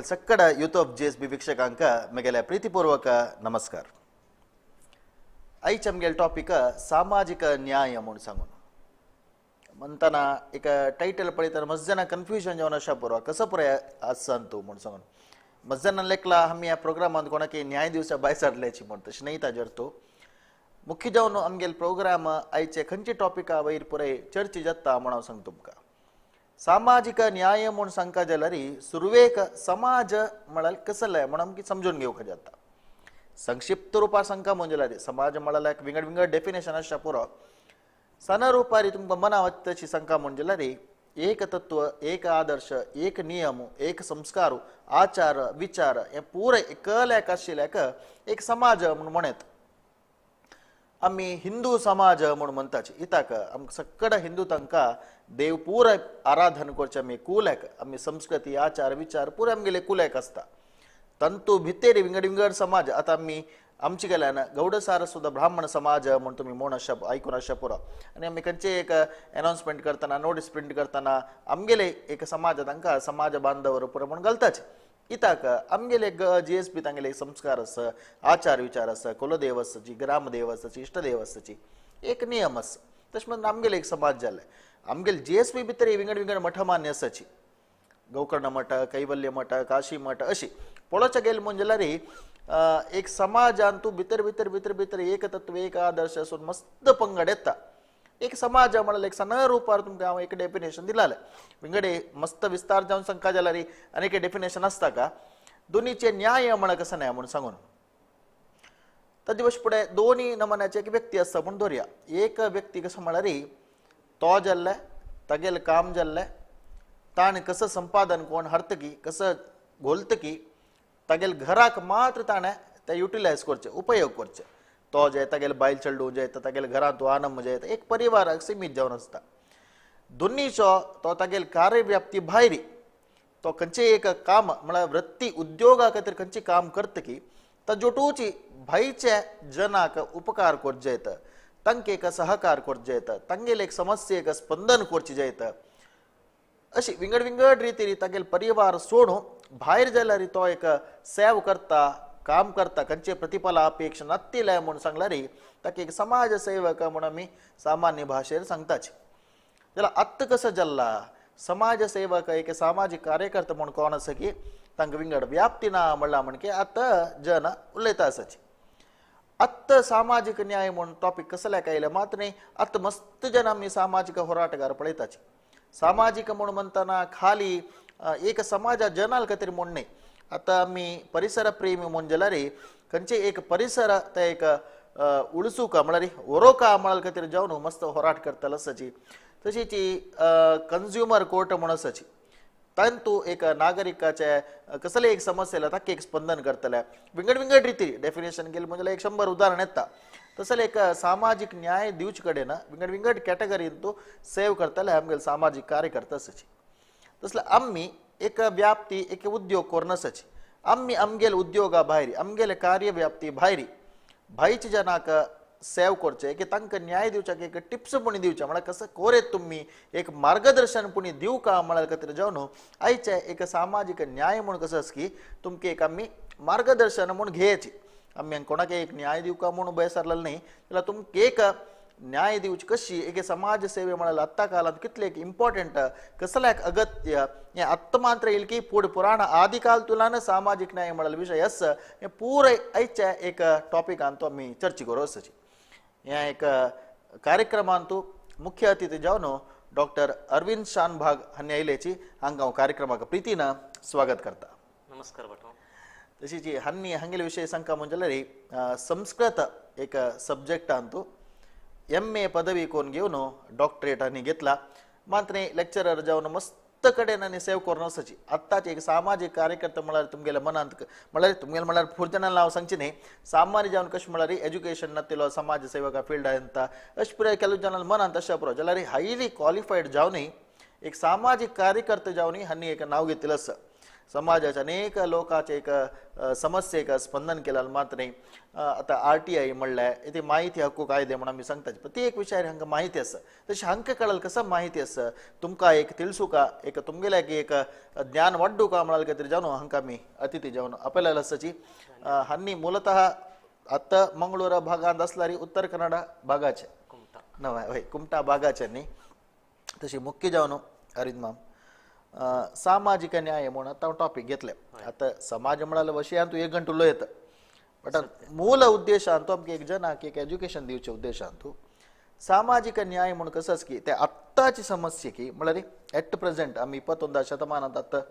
ಸಕ್ಕಡ youth of JSB ವೀಕ್ಷಕಾಂಕ ಮೆಗೆಲ ಪ್ರೀತಿಪೂರ್ವಕ ನಮಸ್ಕಾರ. Aich आमगेल topic सामाजिक न्याय म्हणून सांगून म्हणताना एक टायटल पळयतना मस्त जण कन्फ्युजन जावन आसा पुरो कसं पुरो आसा तू म्हणून सांगून मस्त जण लेखला आम्ही या प्रोग्रामांत कोणाक न्याय दिवसा भायर सरल्याची म्हण तशें नाही ताजेर तू मुख्य जावन आमगेल प्रोग्राम आयचे खंयचे टॉपिका वयर पुरे चर्चा जाता म्हण हांव सांगता तुमकां. सामाजिक न्याय म्हणून सांगता जाल्यार सुरवेक समाज म्हळ्यार कसले म्हण आमकां समजून घेवंक जाता. संक्षिप्त रुपार सांगता म्हणजे समाज म्हळ्यार एक विंगड विंगड डेफिनेशन आसता पुरो सन रुपारी तुमकां मना वता तशी सांगता म्हणजे एक तत्व एक आदर्श एक नियम एक संस्कार आचार विचार हे पुरे एकल्याक आशिल्ल्याक एक समाज म्हूण म्हणत. आम्ही हिंदू समाज म्हणून म्हणताची इताक आमकां सक्कड हिंदू तांकां देव पुराय आराधन करचे आमी कुल्याक आमी संस्कृती आचार विचार पुरे आमगेले कुल्याक आसता. तंतू भितर विंगड विंगड समाज आतां आमी आमचे गेल्यान गौडसार सुद्धा ब्राह्मण समाज म्हणून तुम्ही म्हण आसा आयकून आसा पुरो आनी आमी खंयचे एक अनाउन्समेंट करतना नोटीस प्रिंट करतना आमगेले एक समाज तांकां समाज बांधव पुरो म्हणून घालताच. इताक आमगेले JSB तांगेले संस्कार आसा आचार विचार आसा कुलदेव आसाची ग्रामदेव आसाची इष्टदेव आसाची एक नियम आसा तशें म्हणून आमगेले एक समाज जाले. आमगेले JSB भितर विंगड विंगड मठ मान्य आसाची गोकर्ण मठ कैवल्य मठ काशी मठ अशी पळोवचे गेले म्हणजे एक समाजान तूं भितर भितर भितर भितर एक तत्व एक आदर्श असून मस्त पंगड येता. एक समाज म्हळ्यार एक सन रुपार तुमकां हांव एक डेफिनेशन दिलाले विंगडे मस्त विस्तार जावन सांगता जाल्यार आनीक डेफिनेशन आसता का दोनीचे न्याय म्हळ्यार कसं न्याय म्हणून सांगून ताजे भाशेन फुडें दोनी नमुन्याचे एक व्यक्ती आसता म्हूण धरया. एक व्यक्ती कसो म्हळ्यार तो जाल्ले तागेलें काम जाल्लें ताणें कसं संपादन कोण हाडटकी कसं घोलतकी तागेल घराक मात्र ताणें ते युटिलायज करचे उपयोग करचे. तो जे तागेले बायल चेडूं जे तागेले घरांत आनंद जे एक परिवाराक सीमीत जावन आसता. दोनीचो तो तागेले कार्यव्याप्ती भायर तो खंयचे एक काम म्हळ्यार वृत्ती उद्योगा खातीर खंयचे काम करतकी ताजोटूची भायचे जनाक उपकार करचे येता तांकां एक सहकार करचे येता तांगेले एक समस्येक स्पंदन करचें जायता. अशी विंगड विंगड रितीन तागेले परिवार सोडून भायर जाल्यार तो एक सेव करता काम करता खंयचे प्रतिफला अपेक्षा नासतिले म्हणून सांगल्यार ताका एक समाज सेवक म्हणून आमी सामान्य भाशेर सांगताचे. जाल्यार आत्तां कसो जाल्ला समाज सेवक एक सामाजीक कार्यकर्ता म्हणून कोण आसा की तांकां विंगड व्याप्ती ना म्हणला म्हणजे आतां जन उलयता आसाची. आत्तां सामाजीक न्याय म्हणून टॉपिक कसल्याक आयले मात न्ही आत्तां मस्त जन आमी सामाजीक होराटगार पळयताचे. सामाजिक म्हणून म्हणतना खाली एक समाजा जनाल खातीर म्हूण न्ही आतां आमी परिसर प्रेमी म्हूण जाल्यार खंयचे एक परिसर ते एक उळसूका म्हळ्यार ओरोका म्हळ्यार खातीर जावन मस्त होराट करतलो आसाची. तशीच कन्झ्युमर कोर्ट म्हूण आसाची तांतू एक नागरिकाचे कसले एक समस्या येयला ताका एक स्पंदन करतले विंगड विंगड रिती डेफिनेशन केली म्हणजे एक 100 उदाहरण येता. तसले एक सामाजिक न्याय दिवचे कडेन विंगड विंगड कॅटेगरीन तूं सेव करतले आमगेले सामाजीक कार्यकर्ता आसाची. तसले आमी एक व्याप्ती एक उद्योग करून आसाची. आमी आमगेले उद्योगा भायर आमगेले कार्यव्याप्ती भायर भायच्या जनाक सेव करचे की तांकां न्याय दिवच्याक एक टिप्स पुणी दिवचे म्हळ्यार कसं कोरेत तुमी एक मार्गदर्शन पुणी दिवका म्हळ्यार खातीर जावन आयचे एक सामाजीक न्याय म्हूण कसो आसा की तुमकां एक आमी मार्गदर्शन म्हूण घेवची. आमी कोणाक एक न्याय दिवका म्हूण उबे सरलेले न्ही जाल्यार तुमकां एक न्याय दिवची कशी एक समाज सेवे म्हळ्यार आत्ता काळांत कितले एक इम्पॉर्टंट कसल्याक अगत्य हें आत्तां मात्र येयलें की फुडें पुराण आदी काल तुलान सामाजीक न्याय म्हळ्यार विशय आसा हें पुराय आयच्या एक टॉपिकान तो आमी चर्चा करूं आसाची. ह्या एक कार्यक्रमांत मुख्य अतिथी जावन डॉक्टर अरविंद शानभाग हांणी आयल्याची हांकां हांव कार्यक्रमाक प्रितीन स्वागत करता. नमस्कार भटू. तशीच हांणी हांगेले विशय सांगता म्हणजे जाल्यार संस्कृत एक सब्जेक्टांत MA पदवी कोण घेवन डॉक्टरेट हांणी घेतला मात्र लेक्चरर जावन मस्त कडेन आनी सेव करून आसाची. आत्ताचे एक सामाजीक कार्यकर्ता म्हळ्यार तुमगेल्या मनांत म्हळ्यार फुडच्यान हांव सांगचें न्ही सामान्य जावन कशें म्हळ्यार एज्युकेशन नातिलो समाज सेवका फिल्ड येता अशें पुराय केलो जनाल मनांत अशा पुरो जाल्यार हायली क्वॉलिफायड जावनय एक सामाजीक कार्यकर्ता जावनय हांणी एक नांव घेतिल्लें आसा. समाजाच्या अनेक लोकांचे एक समस्येक स्पंदन केलं मात्र नाही आता RTI म्हणल्यार इथे माहिती हक्कू कायदे म्हणून आम्ही सांगता प्रत्येक विषयार हांकां माहिती आसा तशी हांकां कळल कसं माहिती आसा तुमकां एक तिळसू का एक तुमगेल्या एक ज्ञान वाड्डू का म्हणाल काहीतरी जाणू हांकां आमी अतिथी जावन आपल्याला आसाची हांनी मूलतः आता मंगळूर भागांत असल्यारी उत्तर कन्नड भागाचे नव्हे कुमटा भागाचे न्ही तशी मुख्य जावन अरिंद सामाजिक न्याय म्हणून आता टॉपिक घेतले आता समाज म्हणाल विशयान तू 1 घंटो उलयत बट मूल उद्देशान तू आमकां एक जनाक एक एज्युकेशन दिवचे उद्देशान तू सामाजिक न्याय म्हणून कसंच की ते आत्ताची समस्या की म्हळ्यार एट प्रेझेंट आम्ही 21 शतमानात आता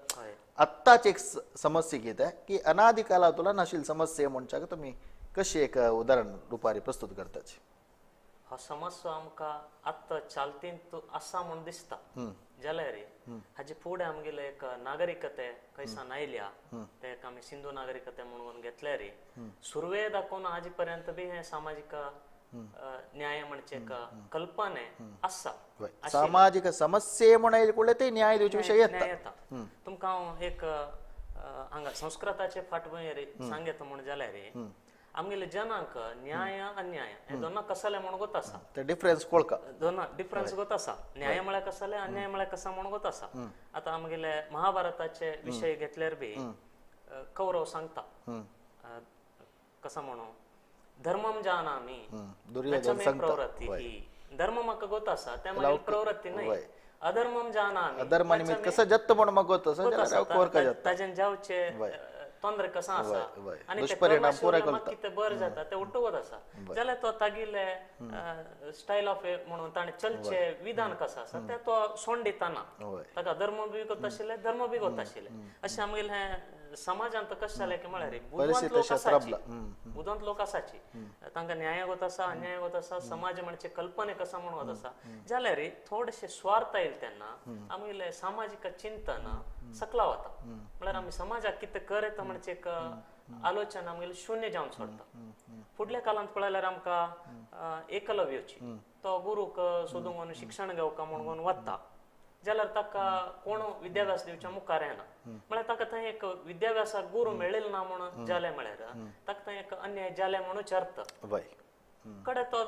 आत्ताची एक समस्या की ते की अनादी कालावतुल्यान आशिल्ली समस्या म्हणच्याक तुम्ही कशी एक उदाहरण रुपारी प्रस्तुत करताची हा समस्या आमकां आत्ता चालतीन असा म्हणून दिसता जाल्यार हाजे फुडें आमगेले एक नागरिकते खंयसान आयल्या ते आमी सिंधू नागरिकते म्हणून घेतल्यार सुरवे दाखोवन हाजे पर्यंत बी हे सामाजिक न्याय म्हणचे कल्पने आसा सामाजिक समस्ये म्हणून ते न्याय दिवचे विषय येता तुमकां हांव एक हांगा संस्कृताचे फाटभुंयेर सांगत म्हणून जाल्यार आमगेले जनांक न्याय अन्याय हे दोन कसले म्हणून गोत आसा ते डिफरन्स कळका दोन डिफरन्स गोत आसा न्याय म्हळ्यार कसले अन्याय म्हळ्यार कसा म्हणून गोत आसा आता आमगेले महाभारताचे विषय घेतल्यार बी कौरव सांगता कसा म्हणून धर्मम जानामी प्रवृत्ती ही धर्म म्हाका गोत आसा त्या मागील प्रवृत्ती नाही अधर्मम जानामी अधर्म निमित्त कसं जत्त म्हणून म्हाका गोत आसा ताजेन जावचे तोंदरे कसा आसा आणि दुष्परिणाम पुराय कितें बरें जाता ते उठवत आसा जाल्यार तो तागिले स्टायल ऑफ म्हणून ताणें चलचे विधान कसं आसा ते तो सोंड दिताना ताका धर्म बी गोत आशिल्ले धर्म बी गोत आशिल्ले अशें आमगेले हे समाजांत कशें जालें की म्हळ्यार बुदवंत लोक आसाची तांकां न्याय गोत आसा अन्याय गोत आसा समाज म्हणजे कल्पने कसा म्हणून वत आसा जाल्यार थोडेशे स्वार्थ येयले तेन्ना आमगेले सामाजिक चिंतन सकला वता म्हळ्यार आमी समाजाक कितें करता म्हणजे एक आलोचना आमगेली शून्य जावन सोडता फुडल्या काळांत पळयल्यार आमकां एकलव्याची तो गुरूक सोदूंक शिक्षण घेवका म्हणून वता जाल्यार ताका कोण विद्याभ्यास दिवच्या मुखार येना म्हळ्यार ताका थंय एक विद्याभ्यासाक गुरू मेळिल्लो ना म्हणून जाले म्हळ्यार ताका थंय एक अन्याय जाले म्हणूच अर्थ कडे तो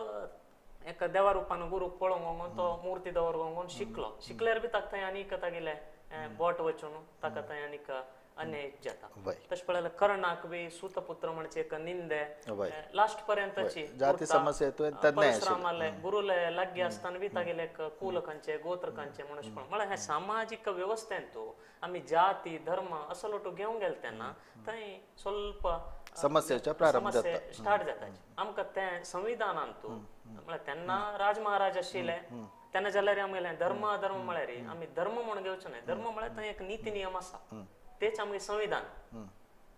एक देवा रूपान गुरू पळोवंक तो मूर्ती दवरगोंक शिकल्यार बी ताका थंय आनीक तागेले बोट वचून ताका थंय आनीक अन्याय जाता तशें पळयल्यार कर्णाक बी सूतपुत्र म्हणजे एक निंदे लास्ट पर्यंतची जाती समस्या परशुरामाले गुरुले लागी आसतना बी तागेले एक कुल खंयचे गोत्र खंयचे म्हणून म्हळ्यार हे सामाजिक व्यवस्थेन तू आमी जाती धर्म असो लोटू घेवंक गेले तेन्ना थंय ಸ್ವಲ್ಪ समस्येच्या प्रारंभ जाता स्टार्ट जाताची आमकां ते संविधानान तू म्हळ्यार तेन्ना राज महाराज आशिल्ले तेन्ना जाल्यार आमगेले धर्म धर्म म्हळ्यार आमी धर्म म्हणून घेवचो न्हय धर्म म्हळ्यार थंय एक नीती नियम आसा तेच आमगे संविधान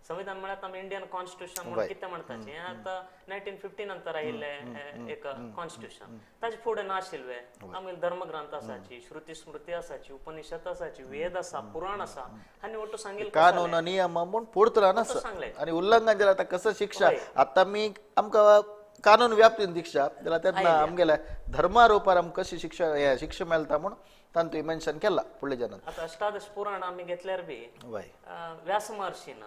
संविधान म्हळ्यार आमी इंडियन कॉन्स्टिट्यूशन म्हणून कितें म्हणटाचे हे आतां 1950 नंतर आयिल्ले एक कॉन्स्टिट्यूशन ताजे फुडें नाशिल्ले आमगेले धर्मग्रंथ आसाची श्रुती स्मृती आसाची उपनिषद आसाची वेद आसा पुराण आसा आनी ओटू सांगिल्लें कानून नियम म्हणून पुढत राहना आणि उल्लंघन जाल्यार आतां कसं शिक्षा आतां मी आमकां कानून व्याप्तीन शिक्षा जाल्यार तेन्ना आमगेल्या धर्मारूपार आमकां कशी शिक्षा मेळटा म्हणून तांतूय मेन्शन केला फुडले जनात आता अष्टादश पुराण आमी घेतल्यार बी व्यास महर्षीन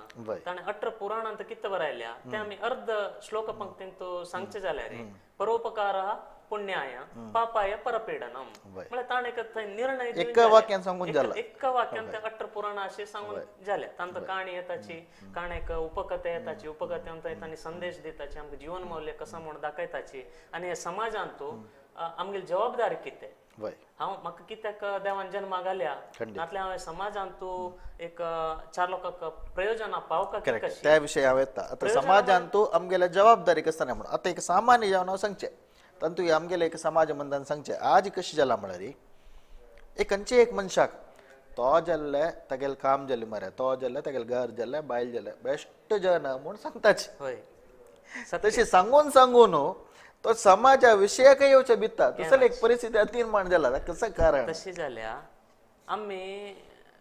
ताणें 18 पुराणांत कितें बरयल्या ते आमी अर्ध श्लोक पंक्तीन तो सांगचे जाल्यार परोपकारः पुण्याय पापाय परपीडनम म्हळ्यार ताणें थंय निर्णय एका वाक्यान सांगून जाला एका वाक्यान ते 18 पुराणां अशें सांगून जाले तांत काणी येताची काणेक उपकथा येताची उपकथेन थंय तांणी संदेश दिताची आमकां जीवन मौल्य कसं म्हणून दाखयताची आनी हे समाजान तूं आमगेली जबाबदारी कितें हांव म्हाका कित्याक देवान जन्मा घाल्या नातल्या हांवें समाजान तूं एक 4 लोकांक प्रयोजनां पावपाक कशी त्या विशयी हांव येता आतां समाजान तूं आमगेल्या जबाबदारी कसं म्हणून आतां एक सामान्य जावन हांव सांगचें तांतूय आमगेले एक समाज मंदान सांगचें आज कशें जाला म्हळ्यार एक खंयचे एक मनशाक तो जाल्ले तागेलें काम जालें मरे तो जाल्ले तागेलें घर जाल्लें बायल जाल्लें बेश्ट जन म्हूण सांगताचे तशें सांगून तो समाजा विशयाक येवचे भिता तसले एक परिस्थिती निर्माण जाला कसं कारण तशी जाल्या आमी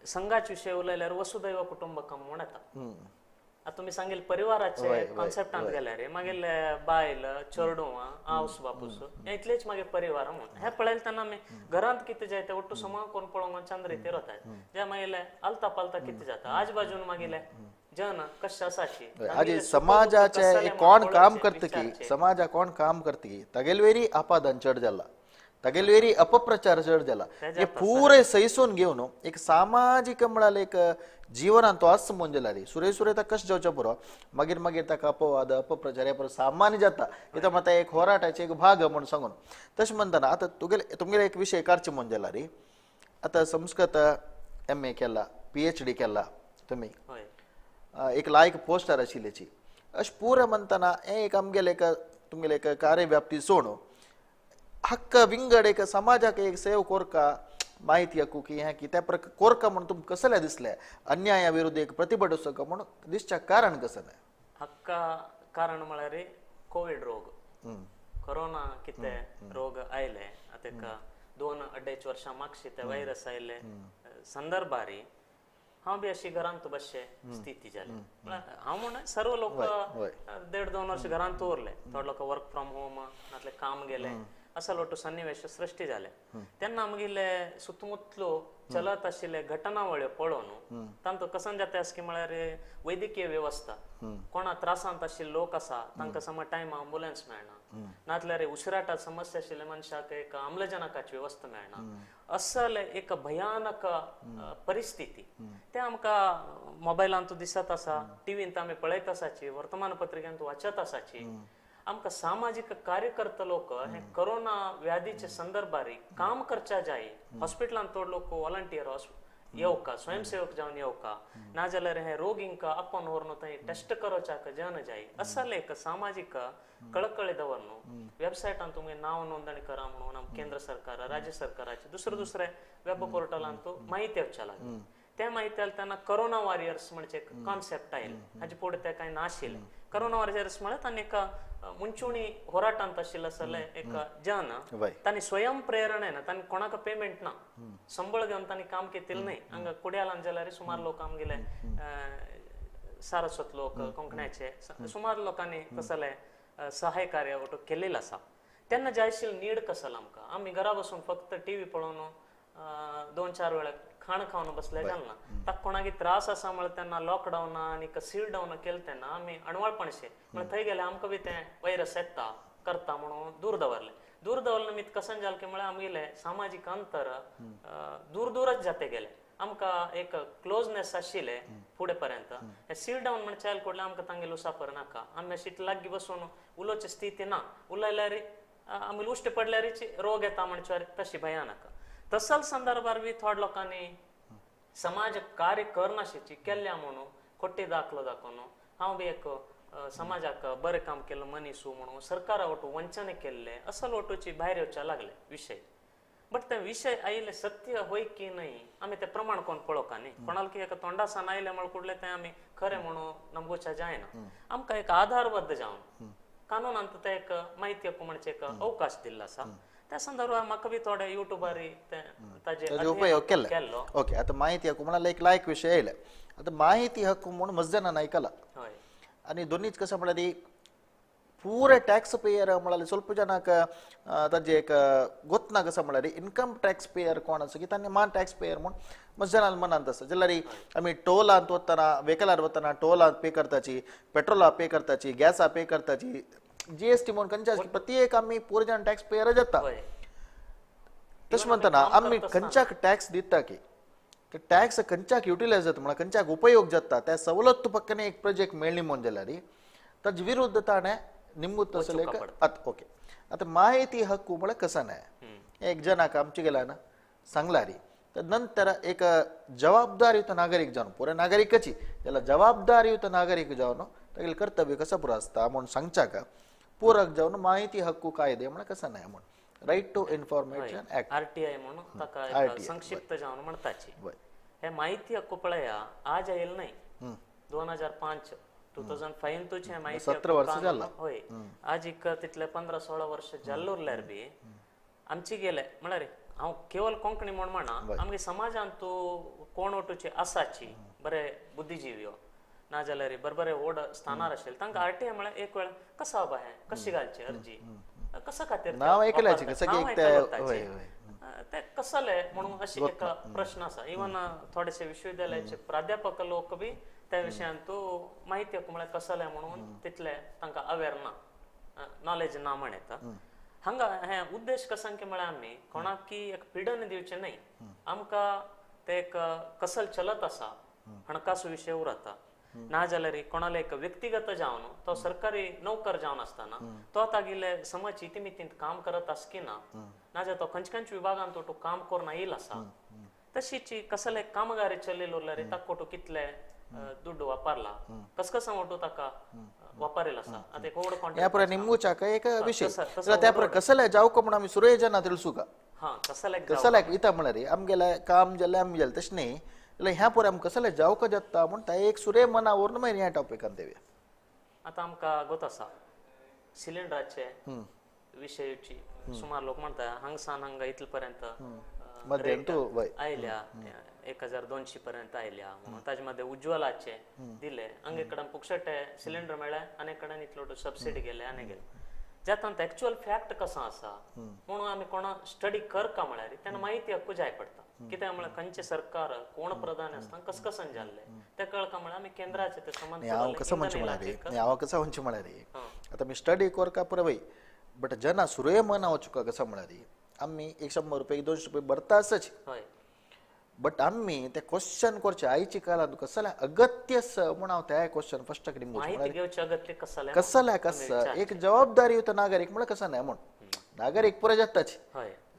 संघाचे विशय उलयल्यार वसुदैव कुटुंबकम म्हूण येता आता तुम्ही सांगेल परिवाराचे कॉन्सेप्टांत गेले रे मागील बायल चेडूं आवस बापूस इतलेच मागे परिवार म्हणून हे पळयलें तेन्ना आमी घरांत कितें जाय ते ओट्टू समा कोण पळोवंक चंद रितीर वतात जे मागीर आलता पालता कितें जाता आज बाजून मागील जन कशें आसाची आज समाजाचे कोण काम करता की समाजा कोण काम करता की तगेलवेरी आपादन चड जाला तगेलवेरी अपप्रचार चड जाला हे पुरे सैसून घेवन एक सामाजिक म्हळ्यार एक जिवनान तो आस म्हणजे रे सुरे सुरे ताका कशें जावचें पुरो मागीर मागीर ताका अपवाद अपप्रचार हे सामान्य जाता हे मात एक होराटाचे एक भाग म्हणून सांगून तशें म्हणटना आतां तुमगेले एक विशय काडचे म्हणजे रे आतां संस्कृत MA केला PhD केला तुमी एक लायक पोस्टर आशिल्लीची अशें पुरे म्हणटना हें एक आमगेले एक तुमगेले एक कार्यव्याप्ती सोड हक्क विंगड एक समाजाक एक सेव कोरका माहिती हक्कू की हें की त्या कोरका म्हणून तुमकां कसले दिसले अन्याया विरुद्ध एक प्रतिभटक म्हणून दिसच्या कारण कसले हक्का कारण म्हळ्यार कोविड रोग कोरोना कितें रोग आयले आतां 2-2.5 वर्सां मागशी ते व्हायरस आयले संदर्भारी हांव बी अशी घरांत बसचे स्थिती जाली हांव म्हण सर्व लोक 1.5-2 वर्ष घरांत उरले थोडे लोक वर्क फ्रॉम होम नातले काम गेले असा लोटू सन्निवेश सृष्टी जाले तेन्ना आमगेले सुತ್ತमुತ್ತलो चलत आशिल्ले घटनावळ्यो पळोवन तांचो कसन जाता आस की म्हळ्यार वैद्यकीय व्यवस्था कोणा त्रासांत आशिल्ले लोक आसा तांकां सम टायम अँब्युलन्स मेळना नातल्यार उशिराटात समस्या आशिल्ल्या मनशाक एक आम्लजनकाची व्यवस्था मेळना असल एक भयानक परिस्थिती ते आमकां मोबायलांतू दिसत आसा टीव्हींत आमी पळयत आसाची वर्तमानपत्रिकांत वाचत आसाची आमकां सामाजिक कार्यकर्ता लोक हे कोरोना व्याधीचे संदर्भारी काम करच्या जाय हॉस्पिटलांत तोड लोक वॉलंटियर येवका स्वयंसेवक जावन येवका नाजाल्यार हे रोगींक आपण व्हरून थंय टेस्ट करवच्याक जन जाय असल एक सामाजिक कळकळी दवरन वेबसायटान तुमी नांव नोंदणी करा म्हणून केंद्र सरकार राज्य सरकाराचे दुसरे वेब पोर्टलांत माहिती येवच्या लागली त्या माहिती त्यांना कोरोना वॉरियर्स म्हणजे कॉन्सेप्ट आयले हाजे फुडें ते कांय नाशिल्ले कोरोना वॉरियर्स म्हळ्यार तांणी एक ಮುಂಚೂಣಿ ಹೋರಾಟ ಆಶಿಲ್ಲ ಸಲ एक जन तानी स्वयं प्रेरणेन तानी कोणाक पेमेंट ना संबळ घेवन तानी काम केलें नाही हांगा कुड्यालान जाल्यार सुमार लोक आमगेले सारस्वत लोक कोंकण्याचे सुमार लोकांनी तसले सहाय कार्य केलेलं आसा तेन्ना जाय आशिल्ली नीड कसला आमकां आमी घरा बसून फक्त टीव्ही पळोवन 2-4 वेळा खाण खावन बसले जालना ताका कोणाक त्रास आसा म्हळ्यार तेन्ना लॉकडावन आनी सील डावन केलें तेन्ना आमी अणवळपणशे म्हळ्यार थंय गेले आमकां बी तें व्हायरस येता करता म्हणून दूर दवरले निमित्त कसन जालें की म्हळ्यार आमगेले सामाजीक अंतर दूरच जाते गेले आमकां एक क्लोजनेस आशिल्ले फुडें पर्यंत हे सील डावन म्हण चायल कोडले आमकां तांगेलो सापर नाका आमी अशी लागीं बसून उलोवची स्थिती ना उलयल्यार आमी उश्ट पडल्यारच रोग येता म्हणच्यार तशी भयानक तसल संदर्भार बी थोड लोकांनी समाज कार्य करनाशिची केल्ल्या म्हणून खोटी दाखलो दाखोवन हांव बी एक समाजाक बरें काम केलें मनीसू म्हणून सरकारा वटू वंचने केल्ले असल वटूची भायर येवच्या लागले विशय बट ते विशय आयले सत्य होय की नाही आमी ते प्रमाण कोण पळोवका न्ही कोणाल की एका तोंडासान आयले म्हण कुडले ते आमी खरें म्हणून नमगोवच्या जायना आमकां एक आधारबद्ध जावन कानूनांत ते एक माहिती म्हणजे एक अवकाश दिल्लो आसा त्या संदर्भात म्हाका बी थोडे युट्यूबार ताजे उपयोग केल्लो ओके आता माहिती हक्कू म्हणाला एक लायक विषय येयले आता माहिती हक्कू म्हणून मजजान आयकला आणि दोन्हीच कसं म्हळ्यार पुरे टॅक्स पेयर म्हळ्यार स्वल्प जनाक ताजे एक गोतना कसं म्हळ्यार इन्कम टॅक्स पेयर कोण आसा की तांणी मान टॅक्स पेयर म्हणून मजजान मनांत आसा जाल्यार आमी टोलांत वतना व्हेकलार वतना टोलांत पे करताची पेट्रोला पे करताची गॅसा पे करताची GST म्हणून खंयच्या प्रत्येक आमी पुरे जाण टॅक्स पेयर जाता तशें म्हणटना आमी खंयच्याक टॅक्स दिता की टॅक्स खंयच्याक युटिलायज जाता म्हळ्यार खंयच्याक उपयोग जाता त्या सवलत पक्कने एक प्रोजेक्ट मेळ्ळी म्हणून जाल्यार ताजे विरुद्ध ताणें निंबूत तसले ओके आता माहिती हक्कू म्हळ्यार कसं नाही एक जनाक आमचे गेला ना सांगला री तर नंतर एक जबाबदारीयुत नागरिक जावन पुरे नागरिकाची त्याला जबाबदारीयुत नागरिक जावन तागेलें कर्तव्य कसं पुरो आसता म्हणून सांगच्याक पूरक जावन माहिती हक्कू कायदे म्हळ्यार कसं नाही म्हणून right to information act RTI म्हणून ताका संक्षिप्त जावन म्हणटाची हे माहिती हक्कू पळया आज येयला नाही 2005 तुझे माहिती 17 वर्ष जाला होय आज एक तितले 15-16 वर्ष जाल्लो उरल्यार बी आमची गेले म्हळ्यार हांव केवळ कोंकणी म्हणा आमगे समाजांत कोण वटूची आसाची बरे बुद्धिजीवी नाजाल्यार बरोबर ओढ स्थानार असेल तांकां आरटीआय म्हळ्यार एक वेळ कसा बाहेर कशी घालची अर्जी कसा खातीर नाव ऐकल्याची कसं की एक ते ते कसले म्हणून अशी एक प्रश्न असा इवन थोडेसे विश्वविद्यालयाचे प्राध्यापक लोक बी त्या विशयान तू माहिती म्हळ्यार कसले म्हणून तितले तांकां अवेर ना नॉलेज ना म्हणता हांगा हे उद्देश कसांकी म्हळ्यार आमी कोणाक की एक पिडण दिवचे न्हय आमकां ते एक कसल चलत आसा हणकासू विशय उरता नाजाल्यार कोणाला एक व्यक्तिगत जावन तो सरकारी नोकर जावन असताना तो तागिले समज इतिमितींत काम करत आस की ना नाजाल्यार तो खंयच्या विभागांत तो काम करून येईल आसा तशीची कसले कामगारी चलिल्लो उरल्यार ताका कितले दुड्ड वापरला कसं वाटू ताका वापरेल आसा आता एक ओड कॉन्ट्रॅक्ट यापुरा निम्मूचाक एक विषय त्यापुरा कसले जावक म्हणून आमी सुरयजना तिळसू का हा कसले कसल्याक इता म्हळ्यार आमगेले काम जालें आमी जालें तशें न्ही जाल्यार ह्या पुरा आमकां कसले जावक जाता म्हूण ता एक सुरे मनावरून मागीर ह्या टॉपिकान देवया आता आमकां गोत आसा सिलिंडराचे विशयची सुमार लोक म्हणटा हांगसान हांगा इतले पर्यंत आयल्या 1200 पर्यंत आयल्या म्हणून ताजे मध्ये उज्ज्वलाचे दिले अंगे कडेन पुक्षटे सिलिंडर मेळ्ळे आनी कडेन इतलो सबसिडी गेले आनी गेले जातात एक्चुअल फॅक्ट कसो आसा म्हणून आमी कोणा स्टडी करका म्हळ्यार तेन्ना म्हायती हक्कू जाय पडटा कित्याक म्हळ्यार खंयचे सरकार कोण प्रधान आसता कसं कसन जाल्ले ते कळका म्हळ्यार आमी केंद्राचे ते संबंध हांव कसं म्हणचे म्हळ्यार आता मी स्टडी करका पुरो वय बट जना सुरय मन वचुका कसं म्हळ्यार आमी 100 रुपये 200 रुपये भरता आसच बट आम्ही ते क्वेश्चन करचे आईची काळात कसले अगत्य म्हणून हांव त्या क्वेश्चन फर्स्ट कसले कसं एक जबाबदारी युत नागरिक म्हळ्यार कसं नाही म्हणून नागरिक पुरे जाताची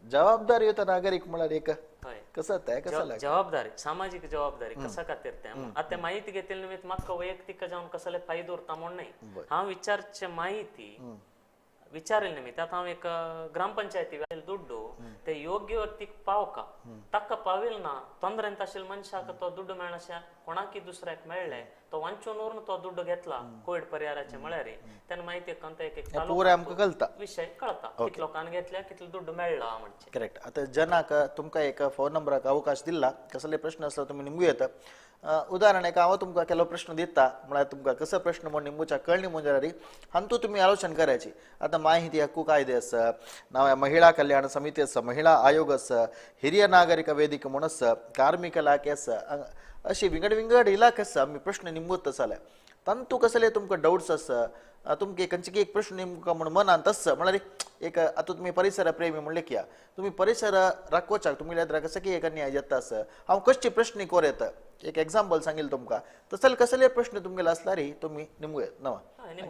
जबाबदारी युत नागरिक म्हळ्यार एक कसं ते कसं जबाबदारी सामाजिक जबाबदारी कसा खातीर ते आता माहिती घेतली निमित्त म्हाका वैयक्तिक जावन कसले फायदो उरता म्हण नाही हांव विचारचे माहिती विचारेल निमित्त आता हांव एक ग्रामपंचायती दुड्डू ते योग्य व्यक्तीक पावका ताका पाविल ना तोंदरेंत आशिल्ल्या मनशाक तो दुड्डू मेळनाशा कोणाकी दुसऱ्याक मेळ्ळे तो वांचून व्हरून तो दुड्डू घेतला कोविड परिहाराचे म्हळ्यार तेन्ना माहिती कंता एक विषय कळता कितले लोकांनी घेतल्या कितले दुड्डू मेळ्ळा म्हणजे करेक्ट आता जनाक तुमकां एक फोन नंबराक अवकाश दिला कसले प्रश्न आसता तुमी निमू येता उदाहरण एक हांव तुमकां केलो प्रश्न दिता म्हळ्यार तुमकां कसो प्रश्न म्हण निमूच्या कळणी मुंजारी हांतू तुमी आलोचना करायची आता माहिती हक्कू कायदे आसा नाव महिळा कल्याण समिती आसा महिळा आयोग आसा हिरिय नागरिक ವೇದಿಕೆ म्हूण आसा कार्मिक इलाके आसा अशी विंगड विंगड इलाके आसा आमी प्रश्न निमूत जाल्यार तांतू कसले तुमकां डाउट्स आसा तुमकां खंयचे एक प्रश्न नेमका म्हूण मनांत आसा म्हळ्यार एक आतां तुमी परिसर प्रेमी म्हणले की तुमी परिसर राखोवच्याक तुमी कसं की एक न्याय जाता आसा हांव कसचे प्रश्न कोर येता एक एग्जाम्पल सांगिल तुमकां तसले कसले प्रश्न तुमगेले आसल्यार तुम्ही निमूयत नवा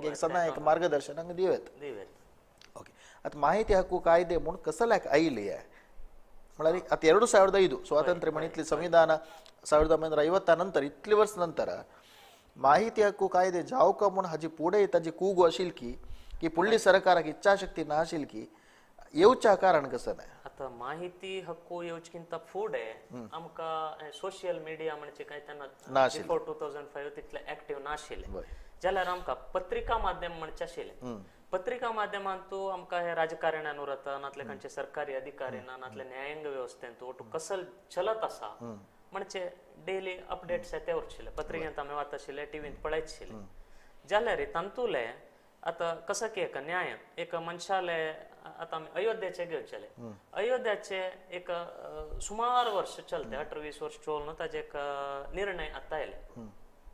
एक सदां एक मार्गदर्शन दिवेत ओके आता माहिती हक्कू कायदे म्हूण कसल्याक आयली म्हळ्यार आता 2005 ಸ್ವಾತಂತ್ರ್ಯ ಮಣಿತ್ಲಿ ಸಂವಿಧಾನ 1950 ನಂತರ इतली वर्ष नंतर माहिती हक्कू कायदे जावका म्हूण हाजी फुडें ताजी कूग आशिल्ली की फुडली सरकाराक इच्छाशक्ती नाशिल्ली की येवच्या कारण कसं नाही आता माहिती हक्कू येवचकिंत फुडें आमकां सोशल मिडिया म्हणजे काय तेन्ना बिफोर 2005 तितले एक्टिव्ह नाशिल्ले जाल्यार आमकां पत्रिका माध्यम म्हणचे आशिल्ले पत्रिका माध्यमांतू आमकां हे राजकारण्यान उरता नातले खंयचे सरकारी अधिकारी ना नातले न्यायांग व्यवस्थेंत ओटू कसल चलत आसा म्हणजे डेली अपडेट्स ते उरशिल्ले पत्रिकेंत आमी वाचशिल्ले टीव्हींत पळयतशिल्ले जाल्यार तांतुले आता कसं की एक न्याय एक मनशाले आता आमी अयोध्येचे घेवचेले अयोध्याचे एक सुमार वर्ष चलते 18-20 वर्ष चोवन ताजे एक निर्णय आतां आयले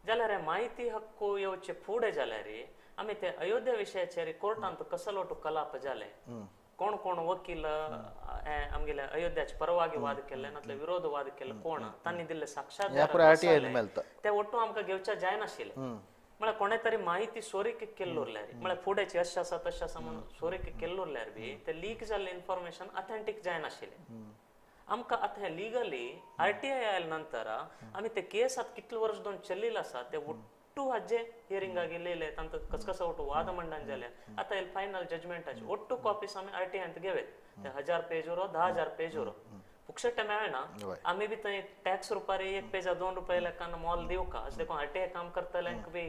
जाल्यार माहिती हक्कू येवचे फुडें जाल्यार आमी ते अयोध्या विशयाचेर कोर्टांत कसलो कलाप जाले कोण कोण वकील आमगेले अयोध्याचे परवागी वाद केले नातले विरोध वाद केले कोण तांणी दिल्ले साक्षात ते ओट्टू आमकां घेवचे जायनाशिल्ले म्हळ्यार कोणे तरी माहिती सोरीक केल्लो उरल्यार म्हळ्यार फुडेंची अशें आसा तशें आसा म्हणून सोरीक केल्लो उरल्यार बी ते लीक जाल्ले इन्फॉर्मेशन ऑथेंटीक जायनाशिल्ले आमकां आतां हे लिगली आरटीआय आयल्या नंतर आमी ते केस आतां कितले वर्स दोन चलिल्ले आसा ते ಒಟ್ಟು ಅಜ್ಜೆ ಹಿಯರಿಂಗ್ ಆಗಿಲ್ಲ ತಂತ ಕಸಕಸ ಒಟ್ಟು ವಾದ ಮಂಡन जाले आता हे फायनल जजमेंटाची ಒಟ್ಟು कॉपीज आमी आरटीआय ಅಂತ घेवेत ते 1000 पेज वर 10000 पेज वर पुक्षटे मेळना आमी बी थंय टॅक्स रुपारी 1 पेज 2 रुपये लेखान मोल दिव का असले कोण आरटीआय काम करतल्यांक बी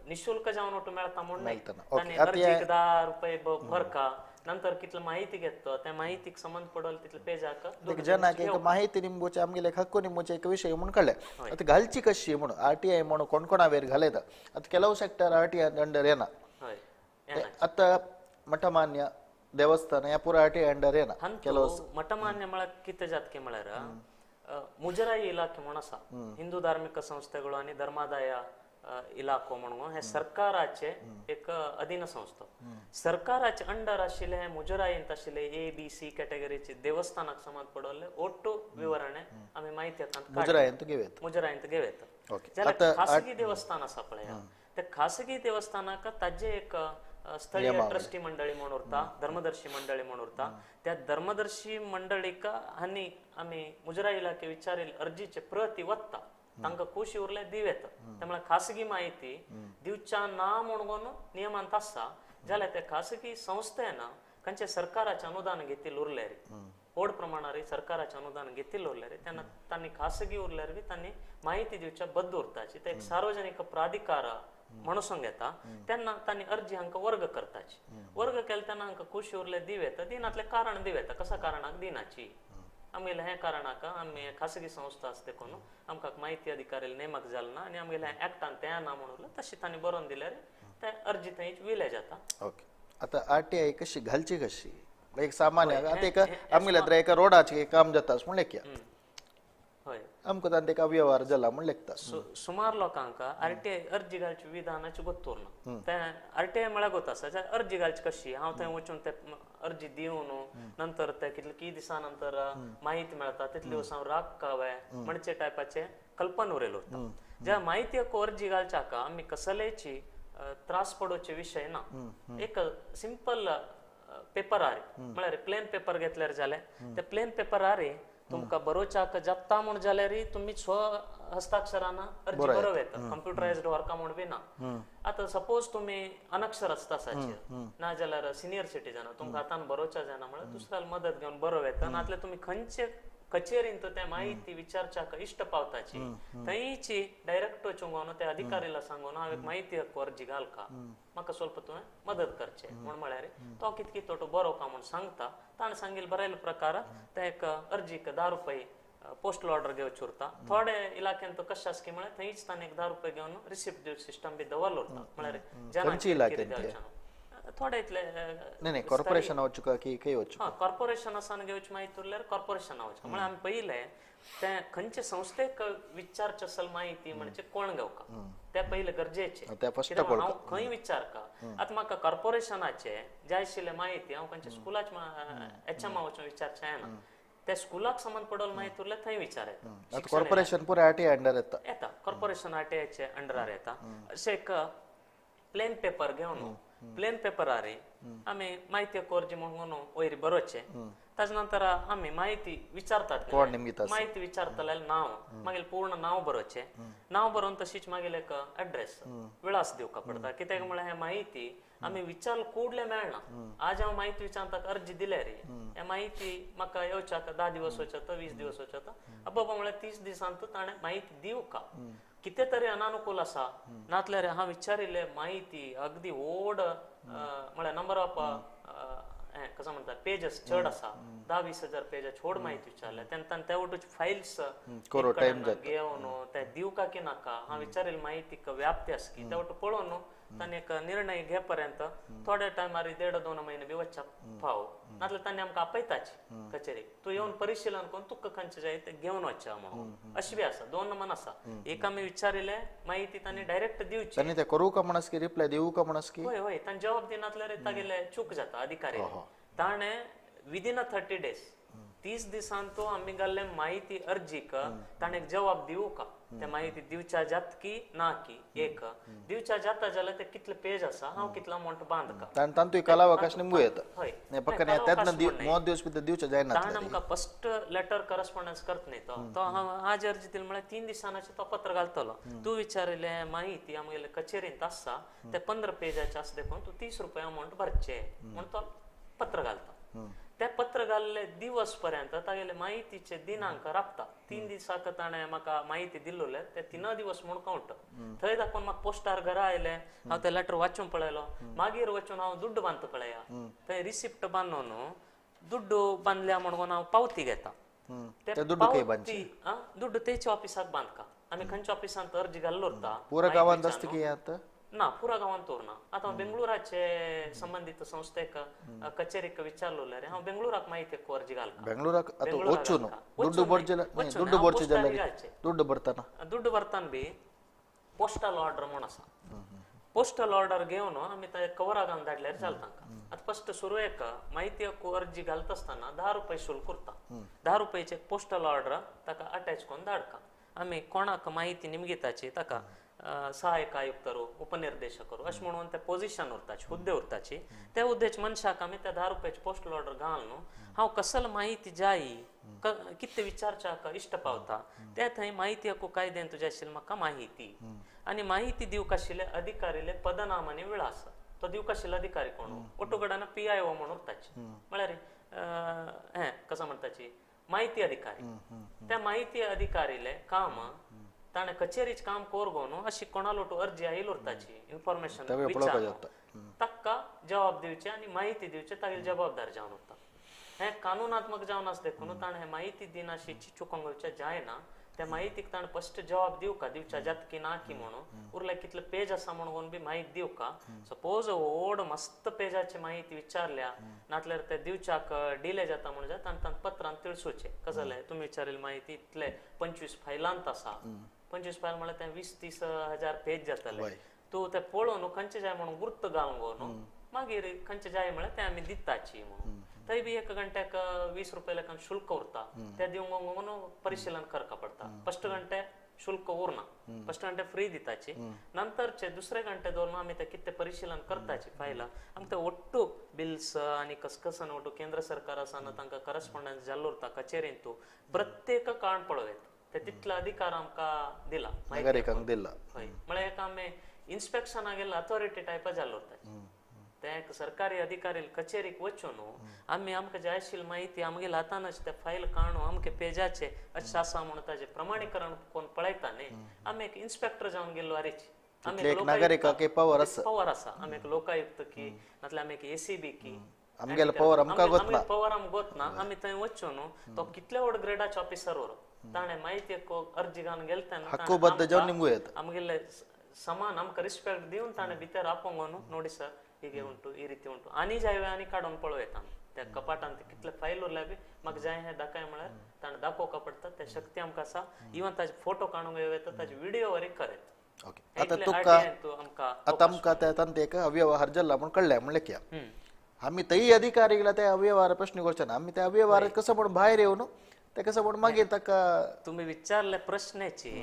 निशुल्क जावन ओटू मेळता म्हूण नाही तांणी अर्जीक 10 रुपये भरका नंतर कितलं माहिती घेतो त्या माहितीक संबंध पडल तिथलं पेज एक जनाक एक माहिती निंबूचे आमगेले हक्को निंबूचे एक विषय म्हणून कळले आता घालची कशी म्हणून RTI म्हणून कोण कोणावेर घालयता आता ಕೆಲವು ಸೆಕ್ಟರ್ RTI अंडर येना आता मठमान्य देवस्थान या पुरा RTI अंडर येना ಕೆಲವು ಮಠಮಾನ್ಯ ಮಳಕ್ ಕಿತ್ತ ಜಾತ್ಕೆ ಮಳರ ಮುಜರಾಯಿ ಇಲಾಖೆ म्हणसा हिंदू धार्मिक संस्थेಗಳು आणि धर्मादाय इलाको म्हणून हे सरकाराचे एक अधीन संस्था सरकाराचे अंडर आशिले मुजराई ಅಂತ ಆशिले ABC कॅटेगरीचे देवस्थानाक संबंध पडले ಒಟ್ಟು विवರಣೆ आम्ही माहिती ಅಂತ मुजराई ಅಂತ घेवेत ज्याला खासगी देवस्थान असा पळया त्या खासगी देवस्थानाक ताजे एक स्थळीय ट्रस्टी मंडळी म्हणून उरता धर्मदर्शी मंडळी म्हणून उरता त्या धर्मदर्शी मंडळीक हानी आम्ही मुजराई इलाखे विचारील अर्जीचे प्रति वत्ता तांका खुशी उरले दिवेत त्यामुळे खासगी माहिती दिवच्या ना म्हणून नियमांत असा जाल्यार त्या खासगी संस्थेना कंचे सरकाराचे अनुदान घेतील उरले रे ओढ प्रमाणारी सरकाराचे अनुदान घेतील उरले रे त्यांना त्यांनी खासगी उरले रे त्यांनी माहिती दिवच्या बद्ध उरताची ते एक सार्वजनिक प्राधिकार म्हणून घेता त्यांना त्यांनी अर्जी अंक वर्ग करताची वर्ग केला त्यांना अंक खुशी उरले दिवेत दिनातले कारण दिवेत कसा कारणाक दिनाची आमगेले हे कारणाक आम्ही खासगी संस्था असते कोण आमकां माहिती अधिकारी नेमक जाल ना आणि आमगेले ऍक्टान ते ना म्हणून तशी तांणी बरोवन दिल्यार त्या अर्जी थंय विले जाता ओके आता RTI कशी घालची कशी एक सामान्य आता एक आमगेले तर एक रोडाचे काम जाता म्हणले की होय आमकां तांते का व्यवहार जाला म्हणले सुमार लोकांक RTI अर्जी घालची विधानाची गोत्तूर त्या RTI म्हळ्यार गोत आसा अर्जी घालची कशी हांव थंय वचून ते अर्जी दिवन नंतर ते कितले की दिसा नंतर माहिती मेळता तितले दिवस हांव राग कावे म्हणचे टायपाचे कल्पना उरयलो उरता ज्या माहिती अर्जी घालच्याक आमी कसलेची त्रास पडोवचे विषय ना एक सिंपल पेपर आरे म्हळ्यार प्लेन पेपर घेतल्यार जाले ते प्लेन पेपर आरे तुमका बरोवच्याक जप्ता म्हण जाल्यार तुम्ही स्व हस्ताक्षरान अर्जी बरोव येता कम्प्युटरायज्ड वर्का म्हण बी ना आता सपोज तुम्ही अनक्षर असता ना जाल्यार सिनियर सिटीजन तुमकां हातान बरोवच्या जायना म्हळ्यार दुसऱ्याला मदत घेवन बरोव येता नातले तुम्ही खंयचे कचेरीन त्या माहिती विचारच्याक इष्ट पावताची थंयची डायरेक्ट वचून त्या अधिकारीला सांगून हांव एक माहिती हक्क अर्जी घालका म्हाका ಸ್ವಲ್ಪ तुवें मदत करचे म्हण म्हळ्यार तो कितकी तो बरोवका म्हण सांगता ताणें सांगिल्ल बरयले प्रकार त्या एक अर्जीक 10 रुपये पोस्टल ऑर्डर घेवची उरता थोडे इलाक्यान तो कशें आसा की म्हळ्यार थंयच ताणें 10 रुपये घेवन रिसिप्ट दिवचे सिस्टम बी दवरलो उरता म्हळ्यार थोडे इतले नाही कॉर्पोरेशन वचूका की खंय वचूका कॉर्पोरेशन आसान घेवची माहिती उरल्यार कॉर्पोरेशन वचूका म्हळ्यार आमी पयले ते खंयचे संस्थेक विचारचे असल माहिती म्हणजे कोण घेवका ते पयले गरजेचे हांव खंय विचारका आतां म्हाका कॉर्पोरेशनाचे जाय आशिल्ले माहिती हांव खंयच्या स्कुलाच्या HM वचून विचारचे ना त्या स्कुलाक संबंध पडल माहिती उरल्यार थंय विचार कॉर्पोरेशन पुरा RTI अंडर येता कॉर्पोरेशन RTIचे अंडर येता अशें एक प्लेन पेपर घेवन प्लेन पेपर आरे आम्ही माहिती अर्जी म्हणून वयर बरोवचे ताजे नंतर आम्ही माहिती विचारतात माहिती विचारतले नाव मागीर पूर्ण नाव बरोवचे नाव बरोवन तशीच मागीर एक एड्रेस विळास दिवका पडटा कित्याक म्हळ्यार हे माहिती आम्ही विचार कुडले मेळना आज हांव माहिती विचारताक अर्जी दिले रे हे माहिती म्हाका येवच्याक 10 दिवस वचत 20 दिवस वचत बाबा म्हळ्यार 30 दिसांत ताणें माहिती दिवका किती तरी अनानुकूल असा नातल्यार हा विचारिल्ले माहिती अगदी ओड म्हळ्यार नंबर ऑफ कसं म्हणतात पेजेस चड असा 10-20 हजार पेजाची ओड माहिती विचारल्या तेन्ना त्या वटूची फायल्स घेवन ते दिवका की नाका हा विचारिल्ली माहिती व्याप्ती आसा की त्या वटू पळोवन तांणी एक निर्णय घे पर्यंत थोड्या टायमार 1.5-2 महिने बी वचच्या फाव नातल्यार तांणी आमकां आपयताची कचेरीक तू येवन परिशीलन करून तुका खंयचे जाय ते घेवन वचच्या म्हणून अशी बी आसा 2 नमन आसा एक आमी विचारिल्ले माहिती तांणी डायरेक्ट दिवची तांणी ते करूं का म्हणस की रिप्लाय दिवू का म्हणस की होय होय तांणी जवाब दिनातल्यार तागेले चूक जाता अधिकारी ताणें विदिन 30 days 30 दिसांत आमी घाल्ले माहिती अर्जीक ताणें जवाब दिवू का त्या माहिती दिवच्या जात की ना की एक दिवच्या जाता जाल्यार ते कितले पेज आसा हांव कितलो अमाउंट बांधका तांतूय कालावकाश निंबू येता होय फक्त त्यातनं 9 दिवस भितर दिवचे जायना ताण आमकां फर्स्ट लेटर करस्पॉन्डन्स करत न्ही तो हांव आज अर्जी दिली म्हळ्यार 3 दिसांचे तो पत्र घालतलो तूं विचारिल्ले माहिती आमगेले कचेरींत आसा ते 15 पेजाचे आसा देखून तूं 30 रुपया अमाउंट भरचे म्हण तो पत्र घालता त्या पत्र जाल्ले दिवस पर्यंत तागेले माहितीचे दिनांक राखता 3 दिसाक ताणे म्हाका माहिती दिल्लोले ते 3 दिवस म्हूण काउंट थंय दाखोवन म्हाका पोस्टार घरा आयले हांव ते लेटर वाचून पळयलो मागीर वचून हांव दुड्ड बांदता पळया थंय रिसिप्ट बांदून दुड्ड बांदल्या म्हणून हांव पावती घेता ते पावती दुड्ड तेच्या ऑफिसाक बांदका आमी खंयच्या ऑफिसांत अर्ज घाल्लो उरता पुरा गावांत असता की आता ना पुरा गांवांत तोरना आतां हांव बेंगळुराचे संबंधित संस्थेक कचेरीक विचारलोले रे हांव बेंगळुराक माहिती अर्ज घालता ಬೆಂಗಳೂರಾಗ ಅಥವಾ ಒಚ್ಚುನು ದುಡ್ಡು ಬರ್ಜಿಲ್ಲ ದುಡ್ಡು ಬರ್ಚಿದಲ್ಲ ದುಡ್ಡು ಬರ್ತಾನ ದುಡ್ಡು ಬರ್ತಾನ ಬಿ पोस्टल ऑर्डर म्हूण आसा पोस्टल ऑर्डर घेवन आमी ते कवरा घालून धाडल्यार चलता आतां फस्ट सुरवेक माहिती हक्कू अर्जी घालता आसतना 10 रुपये शुल्क उरता 10 रुपयाचे पोस्टल ऑर्डर ताका अटॅच करून धाडका आमी कोणाक माहिती निमगिताची ताका सहाय्यक आयुक्तरू उपनिर्देशकरू अशें म्हणून ते पोझिशन उरताची हुद्दे उरताची त्या हुद्द्याच्या मनशाक आमी त्या 10 रुपयाची पोस्टल ऑर्डर घालून हांव कसल माहिती जायी कितें विचारच्याक इश्ट पावता ते थंय माहिती हक्कू कायद्यान तुजे आशिल्ली म्हाका माहिती आनी माहिती दिवंक आशिल्ले अधिकारीले पदनाम आनी विळास तो दिवंक आशिल्लो अधिकारी कोण ओटोगडाना PIO म्हणून उरताची म्हळ्यार हें कसं म्हणटाची माहिती अधिकारी त्या माहिती अधिकारीले काम ताणे कचेरीच काम कोरगोन अशी कोणालो अर्जी आयिल्ली उरताची इन्फॉर्मेशन ताका जबाब दिवचे आनी माहिती दिवचे तागेले जबाबदार जावन उरता हे कानुनात्मक जावन आस देखून ताणे माहिती दिनाशी चिचुकोंगचे जायना त्या माहितीक ताणे फस्ट जबाब दिवका दिवच्या जात की ना की म्हणून उरले कितले पेज आसा म्हणून बी माहिती दिवका सपोज व्हड मस्त पेजाची माहिती विचारल्या नातल्यार ते दिवच्याक डिले जाता म्हणून जाता आनी तांकां पत्रांत तिळसूचे कसं जालें तुमी विचारिल्ली माहिती इतले 25 फायलांत आसा 25 फायल म्हळ्यार ते 20-30 हजार पेज जातले तूं ते पळोवन खंयचे जाय म्हणून गुर्त घालूंक गो मागीर खंयचे जाय म्हळ्यार ते आमी दिताची म्हणून थंय बी 1 घंट्याक 20 रुपये लेखान शुल्क उरता ते दिवंक परिशीलन करका पडटा फस्ट घंटे शुल्क उरना फस्ट घंटे फ्री दिताची नंतरचे दुसरे घंटे दवरून आमी ते कितें परिशीलन करताची फायलां आमकां ते ಒಟ್ಟು बिल्स आनी कसकसन ಒಟ್ಟು केंद्र सरकार आसा तांकां करस्पॉन्डन्स जाल्लो उरता कचेरींत तूं प्रत्येक काण पळयत ते तितलो अधिकार आमकां दिला नागरिकांक दिला हय म्हळ्यार एक आमी इन्स्पेक्शनाक गेला अथॉरिटी टायपा जाल्लो उरता ते सरकारी अधिकारी कचेरीक वचून आमी आमकां जाय आशिल्ली माहिती आमगेर हातानच ते फायल काणू आमगे पेजाचे अशें आसा म्हणून ताजें प्रमाणीकरण कोण पळयता न्ही आमी एक इन्स्पेक्टर जावन गेल्लो आरेची आमी नागरिकांक पावर आसा आमी एक लोकायुक्त की नातल्यार आमी एक ACB की आमगेलो पावर आमकां गोतना पावर आमकां गोतना आमी थंय वचून तो कितले व्हड ग्रेडाचे ऑफिसर ताणे माहिती अर्जी घालून गेले तेन्ना हक्कुबद्ध जावन निमगू येता आमगेले समान आमकां रिस्पेक्ट दिवन ताणे भितर आपोंक नोडी सर ಹೀಗೆ ಉಂಟು ಈ ರೀತಿ ಉಂಟು आनी जाय आनी काडून पळयता त्या कपाटान कितले फायल उरल्या बी म्हाका जाय हे दाखय म्हळ्यार ताणें दाखोवका पडटा ते शक्ती आमकां आसा इवन ताजे फोटो काडूंक येता ताजे व्हिडिओ वरी करत ओके आता तुका आता आमकां त्या तांतेक अव्यवहार जाल्ला म्हूण कळ्ळें म्हणलें की आमी थंय अधिकारी गेला त्या अव्यवहार प्रश्न करचे आमी त्या अव्यवहार कसो म्हूण भायर येवन ते कसो म्हूण मागीर ताका तुम्ही विचारले प्रश्नाची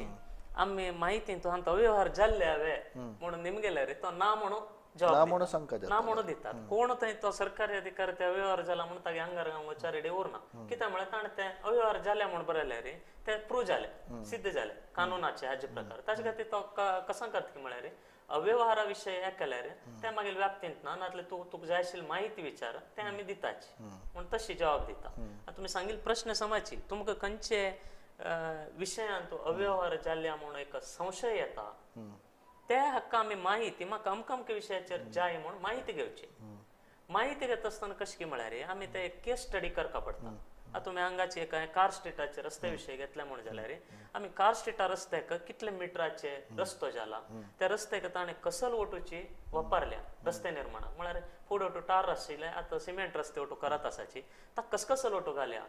आमी माहिती तो हांव अव्यवहार जाल्ले हांवे म्हणून निमगेले रे तो ना म्हणून ना म्हणून दितात कोण थंय तो सरकारी अधिकारी ते अव्यवहार जाला म्हणून तागे आंगार विचारडे उरना कित्याक म्हळ्यार ताणें ते अव्यवहार जाले म्हणून बरयले रे ते प्रूव्ह जाले सिद्ध जाले कानुनाचे हाजे प्रकार ताचे खातीर तो कसां करता म्हळ्यार रे अव्यवहारा विशय हे केले रे ते मागीर व्याप्तींत ना नातले तुका जाय आशिल्ली माहिती विचार ते आमी दिताची म्हणून तशी जबाब दिता तुमी सांगिल्ले प्रश्न समाची तुमकां खंयचे विशयान तो अव्यवहार जाल्ल्या म्हणून एक संशय येता त्या हक्का आमी माहिती म्हाका अमके अमके विशयाचेर जाय म्हणून माहिती घेवची माहिती घेता आसतना कशें की म्हळ्यार आमी ते केस स्टडी करपा पडटा आतां तुमी हांगाची एक कार स्ट्रीटाचे रस्ते विशय घेतले म्हणून जाल्यार आमी कार स्ट्रीटा रस्त्याक कितले मिटराचे रस्तो जाला त्या रस्त्याक ताणें कसल ओटूची वापरल्या रस्ते निर्माणाक म्हळ्यार फुडें ओटू टार आशिल्ले आतां सिमेंट रस्ते ओटू करत आसाची ताका कसकसल ओटू घाल्या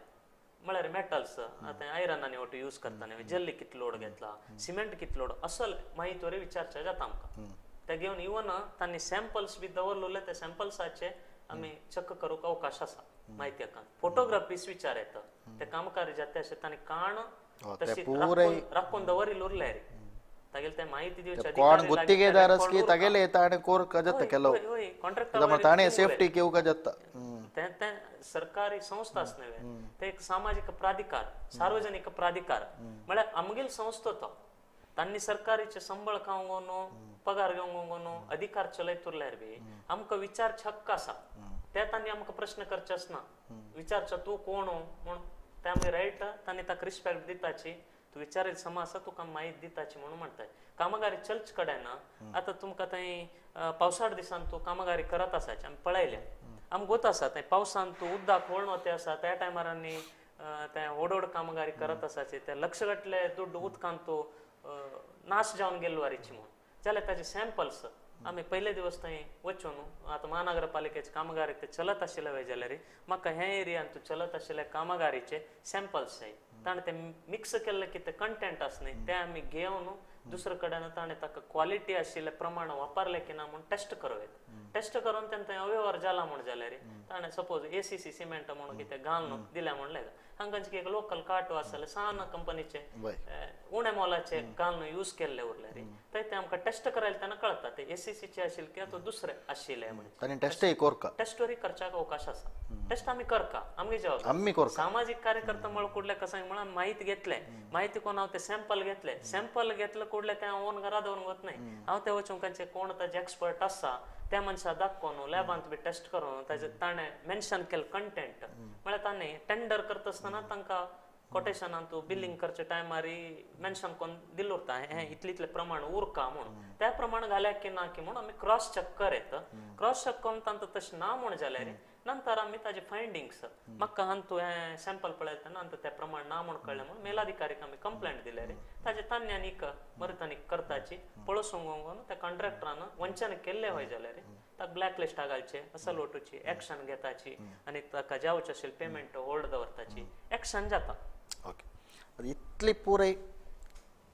म्हळ्यार मेटल्स आतां आयरनांनी ओटू यूज करताना जल्ली कितलो लोड घेतला सिमेंट कितलो लोड असल माहिती वरी विचारचें जाता आमकां ते घेवन इवन तांणी सॅम्पल्स बी दवरलेले ते सॅम्पल्साचे आमी चेक करूंक अवकाश आसा माहिती हाका फोटोग्राफीस विचार येता ते कामकार जाते अशें तांणी काण तशी राखून दवरिल्ले उरले रे तागेले ते माहिती दिवचे कोण गुत्तिगेदार की तागेले ताणे कोर कजत केलो कॉन्ट्रॅक्टर ताणे सेफ्टी केव कजत ते सरकारी संस्था आसनवे ते एक सामाजिक प्राधिकार सार्वजनिक प्राधिकार म्हळ्यार आमगेल संस्था तो तांणी सरकारीचे संबळ खावंक पगार घेवंक अधिकार चलयत उरल्यार बी आमकां विचारचे हक्क आसा त्या तांणी आमकां प्रश्न करचेच ना विचारचा तूं कोण म्हूण ते आमी रायट तांणी ताका रिस्पेक्ट दिताची तू विचारील समाज आसा तुका माहिती दिताची म्हणून म्हणटाय कामगारी चलच कडेन आतां तुमकां थंय पावसाळ दिसान तूं कामगारी करत आसाची आमी पळयल्या आमकां गोत आसा थंय पावसान तूं उदकाक वळण वते आसा त्या टायमार आनी ते व्हड कामगारी करत आसाची ते लक्षगटले दुड्ड उदकान तूं नाश जावन गेल्लो वारीची म्हणून जाल्यार ताजे सॅम्पल्स आमी पयले दिवस थंय वचून आतां महानगरपालिकेचे कामगारी ते चलत आशिल्ले वय जाल्यार म्हाका हे एरियान तूं चलत आशिल्ले कामगारीचे सॅम्पल्स जाय ताणें ते मिक्स केल्ले कितें कंटेंट आसा न्ही ते आमी घेवन दुसरे कडेन ताणें ताका क्वॉलिटी आशिल्ले प्रमाण वापरले की ना म्हूण टेस्ट करवेत टेस्ट करून तेन्ना थंय अव्यवहार जाला म्हूण जाल्यार ताणें सपोज ACC सिमेंट म्हणून कितें घालून दिल्या म्हणलें हांगांचे एक लोकल काटो आसले सान कंपनीचे उण्या मोलाचे घालून यूज केल्ले उरले थंय ते आमकां टेस्ट करायला तेन्ना कळटा ते ACC चे आशिल्ले की तो दुसरे आशिल्ले म्हणून ताणी टेस्टय कोरका टेस्टवरी करच्याक अवकाश आसा टेस्ट आमी करका आमगे जबाबदारी आम्ही कोरका सामाजिक कार्यकर्ता म्हळ्यार कुडले कसं म्हणून माहिती घेतले माहिती कोण हांव ते सॅम्पल घेतले कुडले ते हांव ओन घरा दवरून वत नाही हांव ते वचून खंयचे कोण ताजे एक्सपर्ट आसा त्या मनशा दाखोवन लॅबांत बी टेस्ट करून ताजे ताणें मेन्शन केले कंटेंट म्हळ्यार तांणी टेंडर करता आसतना तांकां कोटेशनान तूं बिलिंग करचे टायमार मेन्शन करून दिल्लो उरता हे इतले इतले प्रमाण उरका म्हणून त्या प्रमाण घाल्याक की ना की म्हणून आमी क्रॉस चेक करीत क्रॉस चेक करून तांकां तशें ना म्हूण जाल्यार नंतर आमी ताजे फायंडिंग्स म्हाका तूं हें सॅम्पल पळयता तेन्ना त्या प्रमाण ना म्हूण कळ्ळें म्हणून मेलाधिकारीक आमी कंप्लेंट दिल्यार ताजे तांणी आनीक मरतानीक करताची पळसून त्या कॉन्ट्रॅक्टरान वंचन केल्ले वय जाल्यार ताका ब्लॅक लिस्टा घालचे असल वटूची एक्शन घेताची आनी ताका जावचे आशिल्ले पेमेंट होल्ड दवरताची एक्शन जाता ओके इतली पुरे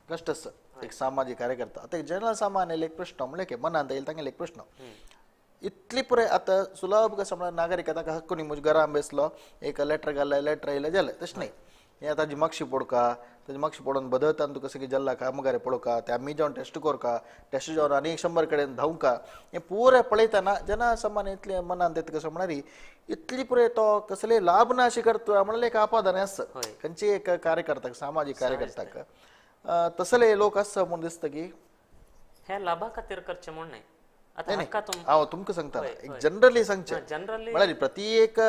कष्ट आसा एक सामाजिक कार्यकर्ता आता एक जनरल सामान्य एक प्रश्न म्हणले की मनांत येईल तांगेले एक प्रश्न इतली पुरे आता सुलभ कसं म्हणल्यार नागरिकता हक्कुनी मुझ घरान बेसलो एक लेटर घाललें लेटर येयलें जालें तशें न्ही हे ताजी मागशी पडका ताजी मागशी पडोवन बदलताना तुका सगळी जल्ला कामगारी पळोवका ते आमी जावन टेस्ट करका टेस्ट जावन आनी 100 कडेन धांवका हें पुरे पळयतना जनसामान्य इतलें मनांत येता कसं म्हणल्यार इतली पुरे तो कसले लाभ ना अशें करता म्हणल्यार एक आपादन आसता खंयची एक कार्यकर्त्याक सामाजीक कार्यकर्त्याक तसले लोक आसता म्हूण दिसता की हे लाभा खातीर करचे म्हूण न्ही हांव तुमकां सांगता एक जनरली सांगचे म्हळ्यार प्रति एक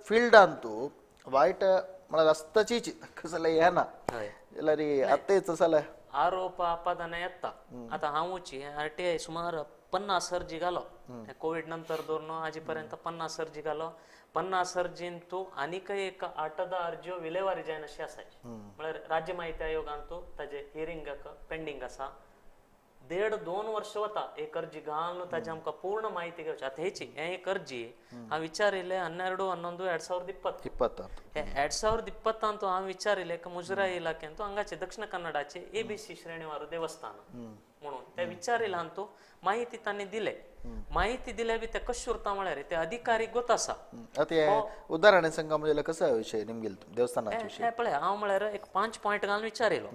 फिल्डान तूं वायट म्हळ्यार आसताचीच कसले येना जाल्यार आतांच जाल्यार आरोप आपादन येता आतां हांवची RTI सुमार 50 अर्जी घालो कोविड नंतर धरून आजी पर्यंत 50 अर्जी घालो 50 अर्जीन तूं आनीक एक 8-10 अर्ज्यो विलेवारी जायना अशी आसाची म्हळ्यार राज्य माहिती आयोगान तूं ताजे हियरिंगाक पेंडींग आसा 1.5-2 वर्ष वता एक अर्जी घालून ताजी आमकां पूर्ण माहिती घेवची आतां हेची हे एक अर्जी हांव विचारिल्ले 12/11/2020 हे 2020 तो हांव विचारिल्ले मुजराई इलाक्यान तूं हांगाचे दक्षिण कन्नडाचे ABC श्रेणीवार देवस्थान म्हणून ते विचारिल्ले तूं माहिती तांणी दिले माहिती दिल्या बी ते कशें उरता म्हळ्यार ते अधिकारी गोत आसा आता उदाहरण सांगा म्हणजे कसं विषय निमगेल देवस्थानाचे विषय हे पळय हांव म्हळ्यार एक 5 पॉयंट घालून विचारिलो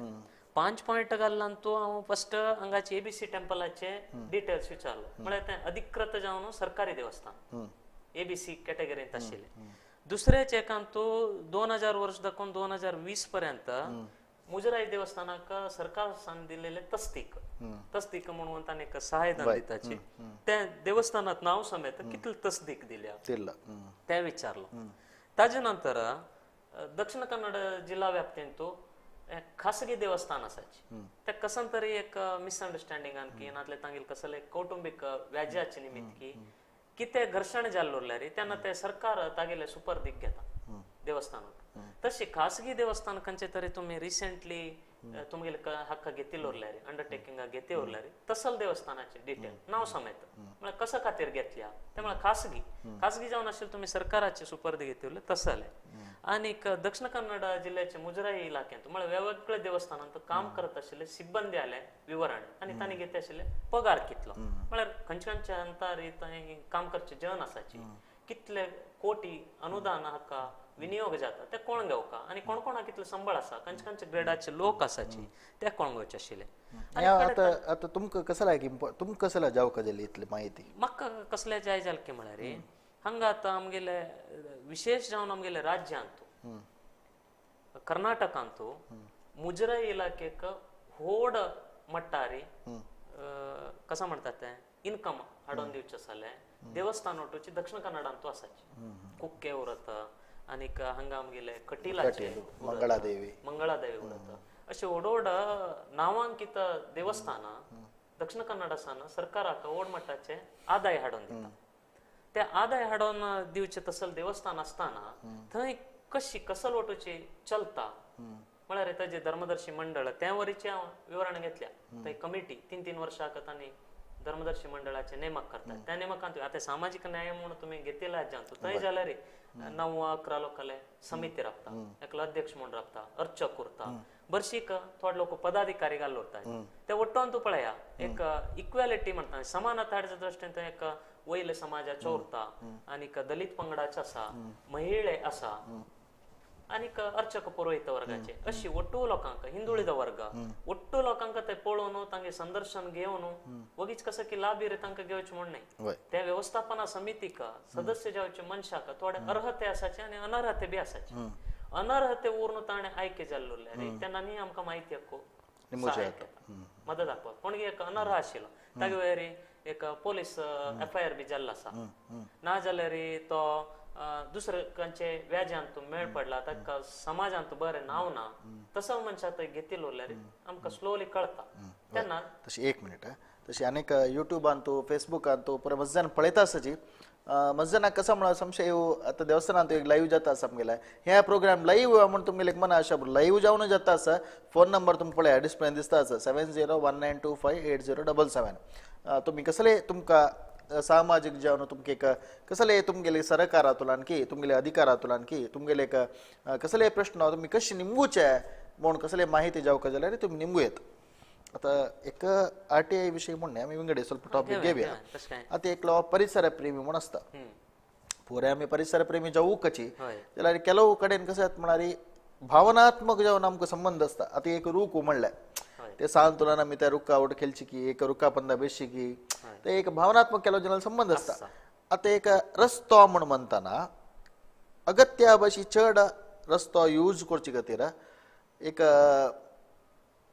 5 पॉयंट घालून तूं हांव फर्स्ट हांगाचे ABC टेम्पलाचे डिटेल्स विचारलो म्हळ्यार ते अधिकृत जावन सरकारी देवस्थान ABC कॅटेगरींत आशिल्ले दुसऱ्या चेकान तूं 2000 वर्स दाखोवन 2020 पर्यंत मुजराई देवस्थानाक सरकारान दिलेले तस्दीक म्हणून ताणें एक सहायता दिताची त्या देवस्थानात नांव समेत कितले तस्दीक दिल्या ते विचारलो ताजे नंतर दक्षिण कन्नड जिल्हा व्याप्तीन तूं खासगी देवस्थान आसाची ते कसन तरी एक मिसअंडरस्टँडिंगान की नातले तांगेल कसले कौटुंबिक व्याजाचे निमित्त की कितें घर्षण जाल्लो उरल्यार तेन्ना ते सरकार तागेले सुपर्दीक घेता देवस्थानाक तशी खासगी देवस्थान खंयचे तरी तुमी रिसेंटली तुमगेले हक्क घेतिल्लो उरल्यार अंडरटेकिंगा घेते उरल्यार तसल देवस्थानाचे डिटेल नांव समेत म्हळ्यार कशा खातीर घेतल्या ते म्हळ्यार खासगी जावन आशिल्ले तुमी सरकाराचे सुपर्दी घेतले उरले तसले आनीक दक्षिण कन्नड जिल्ह्याचे मुजराई इलाक्यांत म्हळ्यार वेगवेगळ्या देवस्थानांत काम करत आशिल्ले सिब्बंदी आले विवरण आनी तांणी घेतले आशिल्ले पगार कितलो म्हळ्यार खंयचे अंतर थंय काम करचे जन आसाची कितले कोटी अनुदान हाका विनियोग जाता ते कोण घेवका आनी कोण कोणा कितले संबळ आसा खंयचे ग्रेडाचे लोक आसाची ते कोण घेवचे आशिल्ले आता तुमकां कसं लायक तुमकां कसं जावका जाली इतली माहिती म्हाका कसले जाय जालें की म्हळ्यार हांगा आतां आमगेले विशेष जावन आमगेले राज्यांत कर्नाटकांत मुजराई इलाकेक व्हड मट्टारी कसं म्हणटात ते इन्कम हाडून दिवचे जाले देवस्थान वटूची दक्षिण कन्नडांतू असायची कुक्के उरत आणि हंगाम गेले कटिलाचे मंगळादेवी मंगळादेवी उरत अशी ओडोड नामांकित देवस्थान दक्षिण कन्नडासान सरकाराक ओड मट्टाचे आदाय हाडून दिता त्या आदाय हाडून दिवचे तसल देवस्थान असताना थंय कशी कसल वटूची चलता म्हळ्यार ताजे धर्मदर्शी मंडळ त्या वरीच्या विवरण घेतल्या थंय कमिटी 3-3 वर्षाक तांणी धर्मदर्शी मंडळाचे नेमक करतात त्या नेमकांत आता सामाजिक न्याय म्हणून तुम्ही घेतलेला जाणतो थंय जाल्यार 9-11 लोकांले समिती राबता एकलो अध्यक्ष म्हणून राबता अर्चक उरता बर्शीक थोडे लोक पदाधिकारी घालून उरतात ते वट्टोन तू पळया एक इक्वॅलिटी म्हणटा समानता हाडच्या दृश्टीन एक वैल समाजाचो उरता आणि दलित पंगडाचे आसा महिळे आसा आणि अर्चक पुरोहित वर्गाचे अशी ಒಟ್ಟು लोकांक हिंदुळिद वर्ग ಒಟ್ಟು लोकांक ते पळोवन तांगे संदर्शन घेवन वगीच कसं की लाभ इरे तांका घेवचे म्हण नाही त्या व्यवस्थापना समितीक सदस्य जावचे मनशाक थोडे अर्हते आसाचे आणि अनर्हते बी आसाचे अनर्हते उरून ताणे आयके जाल्लोले तेन्ना न्ही आमकां माहिती हक्को मदत आपोवप पण एक अनर्ह आशिल्लो तागे वेळारी एक पोलीस FIR बी जाल्लो आसा ना जाल्यार तो दुसरे खंयचे व्याजांतू मेळ पडला ताका समाजांतू बरें नाव ना तसो मनशा थंय घेतिल्लो जाल्यार आमकां स्लोली कळटा तेन्ना तशी 1 मिनिट तशी अनेक युट्यूबांतू फेसबुकांतू पुरे मजजान पळयता आसाची मजजाना कसा म्हणून संशय आता देवस्थानांत एक लाईव्ह जाता आसा आमगेला ह्या प्रोग्राम लाईव्ह म्हणून तुमगेले एक मना आशा लाईव्ह जावन जाता आसा फोन नंबर तुमकां पळया डिस्प्ले दिसता आसा 7019258077 तुम्ही कसले तुमकां सामाजिक जीवन तुमके एक कसले तुमगेले सरकारांतल्यान की तुमगेले अधिकारांतल्यान की तुमगेले एक कसले प्रश्न तुम्ही कशी निमगुचे म्हणून कसले माहिती जावका जाल्यार तुम्ही निमगू येता आता एक RTI विषयी म्हणणे आमी विंगडे ಸ್ವಲ್ಪ टॉपिक घेवया आता एकलो परिसर प्रेमी म्हणून असता पुरे आमी परिसर प्रेमी जाऊ कची जाल्यार ಕೆಲವು कडेन कशें जाता म्हळ्यार भावनात्मक जावन आमकां संबंध असता आता एक रूख म्हणल्यार ते सांतुलन आमी त्या रुखा ओड खेळची की एक रुखा पंदा बेशी की ते एक भावनात्मक ಕೆಲವು जनांक संबंध असता आता एक रस्तो म्हण म्हणताना अगत्या भाशी चड रस्तो यूज करचे खातीर एक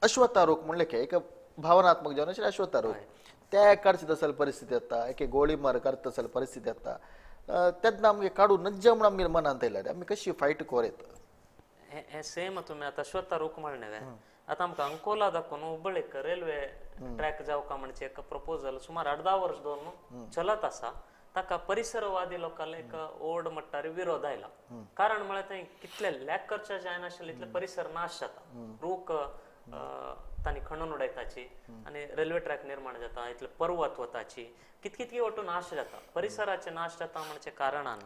अश्वत्थारूख म्हणले की एक भावनात्मक जीवन अशें अश्वत्थारूख त्या करचे तसल परिस्थिती येता एक गोळी मार करता तसल परिस्थिती येता तेन्ना आमगे काडून नज्ज म्हणून आमगे मनांत येयल्यार आमी कशी फायट कोरेत हे सेम तुम्ही आता अश्वत्थारूख म्हणणे आता आमकां अंकोला दाखोवन हुबळीक रेल्वे ट्रॅक जावका म्हणचे एक प्रपोजल सुमार 8-10 वर्ष दोन चलत आसा ताका परिसरवादी लोकांले एक ओड मट्टार विरोध आयला कारण म्हळ्यार थंय कितले लॅक करचे जायनाशिल्ले इतले परिसर नाश जाता रूख तांणी खणून उडयताची आणि रेल्वे ट्रॅक निर्माण जाता इतले पर्वत वताची कितकी वटून नाश जाता परिसराचे नाश जाता म्हणचे कारणान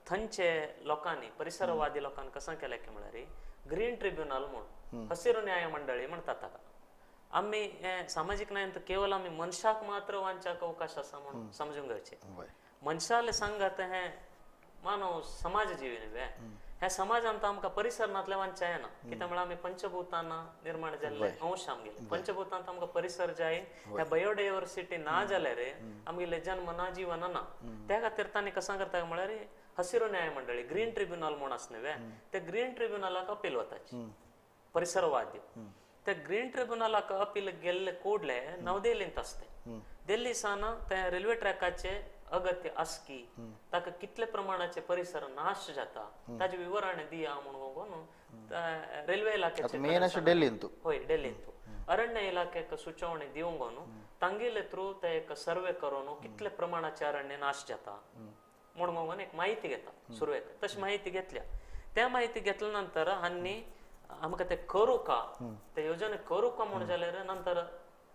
थंयचे लोकांनी परिसरवादी लोकांनी कसं केलें की म्हळ्यार ग्रीन ट्रिब्युनल म्हणून हसिरू न्याय मंडळी म्हणटात ताका आमी हे सामाजिक न्याय केवळ आमी मनशाक मात्र वांचाक अवकाश आसा म्हणून समजून घेवचे मनशाले सांगत हे मानव समाज जीवी न्हय ह्या समाजांत आमकां परिसरांतले वांचा येना कित्याक म्हळ्यार आमी पंचभूतांना निर्माण जाल्ले अंश आमगेले पंचभूतांत आमकां परिसर जाय ह्या बायोडायवर्सिटी ना जाल्यार आमगेले जन्म ना जीवन ना त्या खातीर तांणी कसां करता म्हळ्यार हसिरू न्याय मंडळी ग्रीन ट्रिब्युनल म्हूण आसा न्हय ते ग्रीन ट्रिब्युनलाक अपील वताची परिसरवादी ते ग्रीन ट्रिब्युनलाक अपील गेल्ले कोडले नवदेल्लींत आसते दिल्ली सावन त्या रेल्वे ट्रॅकाचे अगत्य आसकी ताका कितले प्रमाणाचे परिसर नाश जाता ताजे विवरण दिया म्हणून रेल्वे इलाक्याचे होय दिल्लींत अरण्य इलाक्याक सुचोवणी दिवंक तांगेले थ्रू ते एक सर्वे करून कितले प्रमाणाचे अरण्य नाश जाता म्हणून एक माहिती घेता सुरवेक तशी माहिती घेतल्या त्या माहिती घेतल्या नंतर आनी आमकां ते करू का ते योजने करू का म्हणून जाल्यार नंतर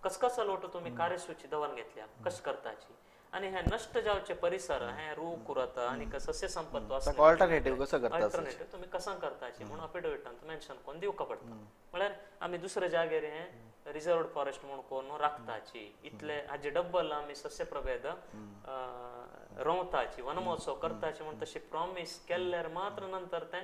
कसकसा लोट तुम्ही कार्यसूची दवरून घेतल्या कश करताची आणि हे नष्ट जावचे परिसर हे रूख उरत आणि सस्य संपत्त अल्टरनेटिव्ह कसं करता अल्टरनेटिव्ह तुम्ही कसं करताची म्हणून अफिडेविटांत मेन्शन करून दिवका पडता म्हळ्यार आमी दुसरे जागेर हे रिझर्वड फॉरेस्ट म्हणून करून राखताची इतले हाजे डब्बल आमी सस्य प्रभेद रोवताची वन महोत्सव करताची म्हणून तशी प्रॉमिस केल्यार मात्र नंतर ते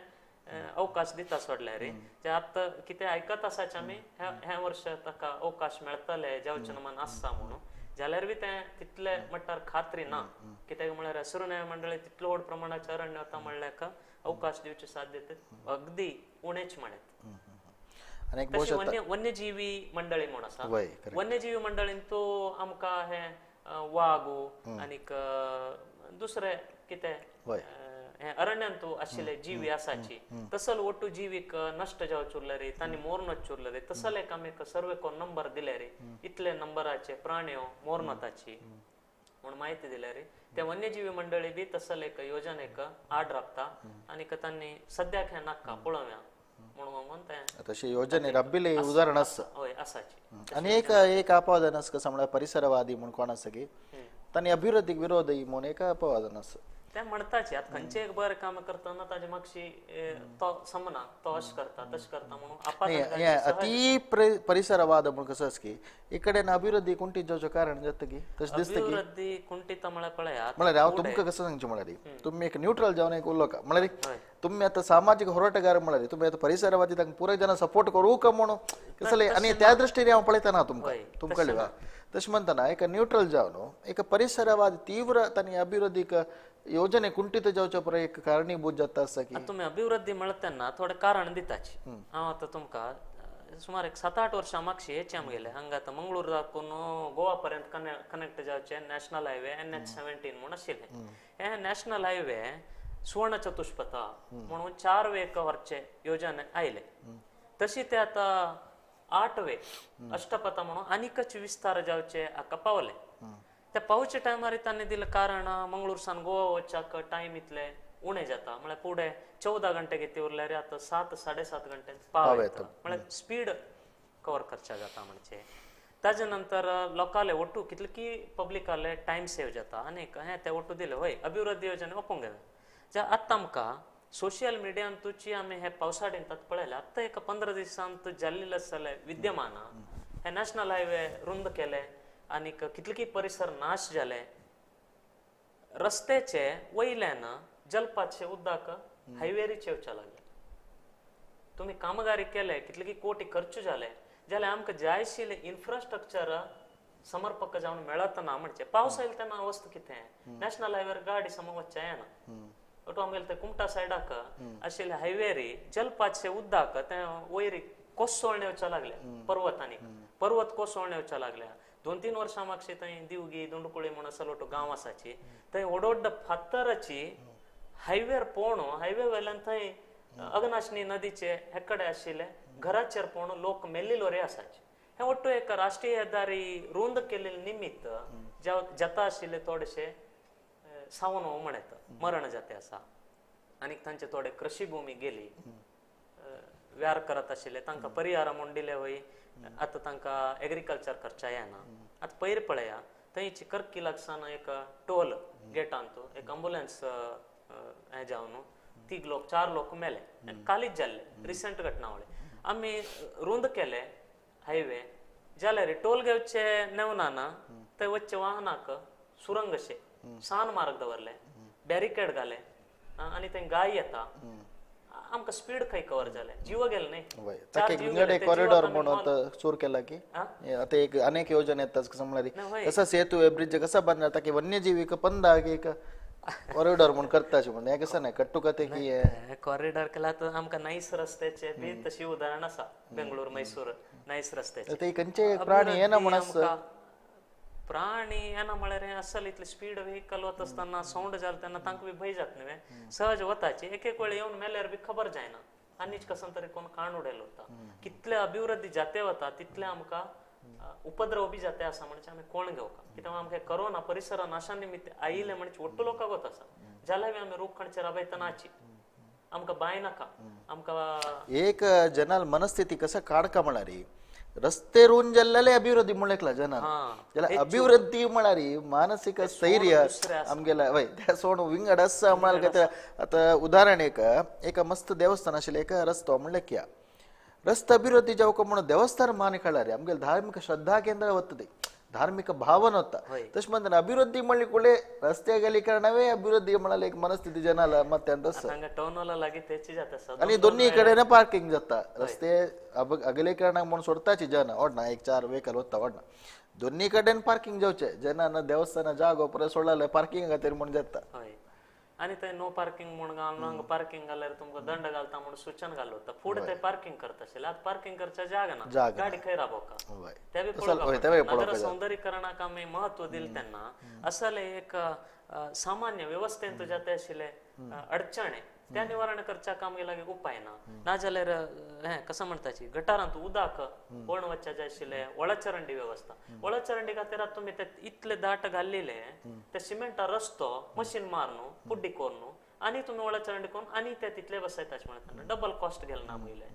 अवकाश दिता सोडल्यार जे आतां कितें आयकत आसाचे आमी ह्या वर्सा ताका अवकाश मेळटले जावचे मन आसा म्हणून जाल्यार बी ते तितले मट्टार खात्री ना कित्याक म्हळ्यार हसिरू न्याय मंडळी तितलो व्हड प्रमाणाचे अरण्य वता म्हणल्यार अवकाश दिवचे साध्यते अगदी उणेच म्हणत वन्यजीवी मंडळी म्हूण आसा वन्यजीवी मंडळीन तो आमकां हे वाघू आणि दुसरे कितें होय हे अरण्यांतू आशिल्ले जीवी आसाची तसल ಒಟ್ಟು जीविक नष्ट जावचे उरले रे तांणी मोरनच उरले रे तसल एक आमी सर्वे कोण नंबर दिले रे इतले नंबराचे प्राण्यो मोरनताची म्हणून माहिती दिल्या रे त्या वन्यजीवी मंडळी बी तसल एक योजनेक आड राबता आणि तांणी सद्याक हे नाका पळोवया म्हणून म्हणता तशी योजने राबविले उदाहरण आसा होय आसाची आणि एक अपवादन आसा कसं म्हणल्यार परिसरवादी म्हणून कोण आसा की तांणी अभिवृद्धीक विरोधी म्हणून एक अपवादन आसा ते म्हणताचे आता खंयचे एक बरें काम करतना ताजे मागशी तो समना तो अश करता तश करता म्हणून अति परिसरवाद म्हणून कसं आसा की इकडे अभिवृद्धी कुंठीत जावचें कारण जाता की तशें दिसता की अभिवृद्धी कुंठीत म्हळ्यार पळयात म्हळ्यार हांव तुमकां कसं सांगचें म्हळ्यार तुमी एक न्यूट्रल जावन एक उलोवका म्हळ्यार तुम्ही आता सामाजिक होराटगार म्हळ्यार तुम्ही आता परिसरवादी तांकां पुराय जाणां सपोर्ट करूं का म्हणून कसले आणि त्या दृश्टीने हांव पळयतना तुमकां कळ्ळें तशें म्हणतना एक न्यूट्रल जावन एक परिसरवादी तीव्र तांणी अभिवृद्धीक योजने कुंठीत जावच्या पळय एक कारणीभूत जाता आसा की तुम्ही अभिवृद्धी म्हणत तेन्ना थोडे कारण दिताची हांव आतां तुमकां सुमार एक 7-8 वर्सां मागशी हेचे आमगेले हांगा आतां मंगळूर दाखून गोवा पर्यंत कनेक्ट जावचे नॅशनल हायवे NH-17 म्हणून आशिल्ले हे नॅशनल हायवे सुवर्ण चतुष्पथा म्हणून 4 वे व्हरचे योजने आयले तशी ते आता 8 वे अष्टपथा म्हणून आनीकच विस्तार जावचे हाका पावले त्या पावचे टायमार तांणी दिलं कारण मंगळूर सान गोवा वचपाक टायम इतले उणे जाता म्हळ्यार फुडें 14 घंटे घेती उरल्यार आता 7-7.5 घंटे पाव येता म्हळ्यार स्पीड कवर करचा जाता म्हणजे ताजे नंतर लोकाले ओटू कितले की पब्लिकाले टायम सेव जाता आनीक हे ते ओटू दिले होय अभिवृद्धी योजने ओपोंक गेले जे आतां आमकां सोशल मिडियान तुची आमी हे पावसाळ्यान तांत पळयले आतां एक 15 दिसांत जाल्लेले आसले विद्यमान हे नॅशनल हायवे रुंद केले आणि कितले की परिसर नाश झाले रस्त्याचे वयल्यान जलपाचे उदक हायवेरीचे येवचे लागले तुम्ही कामगारी केले कितले की कोटी खर्च झाले जाल्यार आमकां जाय आशिल्ले इन्फ्रास्ट्रक्चर समर्पक जावन मेळत ना म्हणजे पावस आयले तेन्ना अवस्था कितें नॅशनल हायवेर गाडी सम वच्चे येना अटू आमगेले ते कुमटा सायडाक आशिल्ले हायवेरी जलपाचे उदक ते वयरी कोसळणे येवचे लागले पर्वत कोसळणे येवचे लागल्या 2-3 वर्सां मागशी थंय दिवगी दुंडकुळी म्हणून सलोटो गांव आसाची थंय व्हड फातराची हायवेर पोवण हायवे वयल्यान थंय अग्नाशनी नदीचे हेकडे आशिल्ले घराचेर पोवण लोक मेल्लिलो रे आसाचे हे वट्टू एक राष्ट्रीय येरादारी रुंद केलेले निमित्त जाता आशिल्ले थोडेशे सावन उमणेत मरण जाते आसा आनीक तांचे थोडे कृषी भूमी गेली व्यार करत आशिल्ले तांकां परिहार म्हणून दिले वय आता तांकां एग्रीकल्चर करचा येना आता पयर पळया थंय चिकर्की लागसावन एक टोल गेटान तो एक अँब्युलन्स हे जावन 4 लोक मेले कालीच जाल्ले रिसेंट घटनावळे आमी रुंद केले हायवे जाल्यार टोल घेवचे नेवना थंय वच्चे वाहनाक सुरंगशे सान मार्ग दवरले बॅरिकेड घाले आनी थंय गाय येता आमकां स्पीड खंय कवर जाले जीव गेले न्ही ताका एक कॉरिडॉर म्हणून चोर केला की आता एक अनेक योजना येतात म्हणल्यार कसा सेतू ब्रिज कसा बांधणार ताकि वन्यजीवी पंदा एक कॉरिडॉर म्हणून करताचे म्हणजे हे कसं नाही कट्टू कथे की कॉरिडॉर केला तर आमकां नाईस रस्त्याचे बी तशी उदाहरण आसा बेंगळूर मैसूर नाईस रस्त्याचे ते खंयचे प्राणी येना म्हणून प्राणी येना म्हळ्यार असल इतले स्पीड व्हेकल वत असताना साऊंड जाल तेन्ना तांकां बी भंय जात न्ही सहज वताची एक वेळ येवन मेल्यार बी खबर जायना आनीच कसन तरी कोण काण उडयलो वता कितले अभिवृद्धी जाते वता तितले आमकां उपद्रव बी जाते आसा म्हणजे आमी कोण घेवका कित्याक आमकां करोना परिसर नाशा निमित्त आयिल्ले म्हणजे ओट्टू लोकांक वत आसा जाल्यार बी आमी रूख खणचे राबयतनाची आमकां बाय नाका आमकां एक जनाल मनस्थिती कसं काडका म्हळ्यार रस्ते रोवन जाल्ले अभिवृद्धी म्हणलेकला जना जाल्यार अभिवृद्धी म्हळ्यार मानसिक स्थैर्य आमगेला वय त्या सोड विंगड आसा म्हळ्यार आता उदाहरण एक मस्त देवस्थान आशिल्लें एक रस्तो म्हणले क्या रस्ते अभिवृद्धी जावक म्हणून देवस्थान मान काढारे आमगेले धार्मिक श्रद्धा केंद्र वत्तते धार्मिक भावन होता तशें म्हणटा अभिवृद्धी म्हणली कुळे रस्ते गेली कारणावे अभिवृद्धी म्हणाले एक मनस्थिती जनाला मत आणि दोन्ही कडेन पार्किंग जाता रस्ते अगले कारणाक म्हणून सोडताची जन ओडना एक 4 व्हेकल वता ओडना दोन्ही कडेन पार्किंग जावचे जना देवस्थान जागो परत सोडला पार्किंग खातीर म्हणून जाता आणि ते नो पार्किंग म्हणून घालून पार्किंग घाल्यार तुमका दंड घालता म्हणून सूचना घालू होता पुढे ते पार्किंग करत असेल आता पार्किंग करच्या जागा ना गाडी खैर राबोका होय. त्या बी तसं होय, नगर सौंदर्यीकरणाक आम्ही महत्व दिल त्यांना असले एक सामान्य व्यवस्थेन तुझ्या ते आशिल्ले अडचणे त्या निवारण करच्या कामगिरी उपाय ना जाल्यार हे कसं म्हणताची गटारांत उदाक कोण वच्चा जे आशिल्ले ಒಳಚರಂಡಿ व्यवस्था ಒಳಚರಂಡಿ खातीर आतां तुम्ही ते इतले दाट घाल्लेले ते सिमेंटा रस्तो मशीन मारनु पुड्डी कोरनु आणि तुम्ही ಒಳಚರಂಡಿ कोण आणि ते तितले बसयताच म्हणतात डबल कॉस्ट गेल ना मुले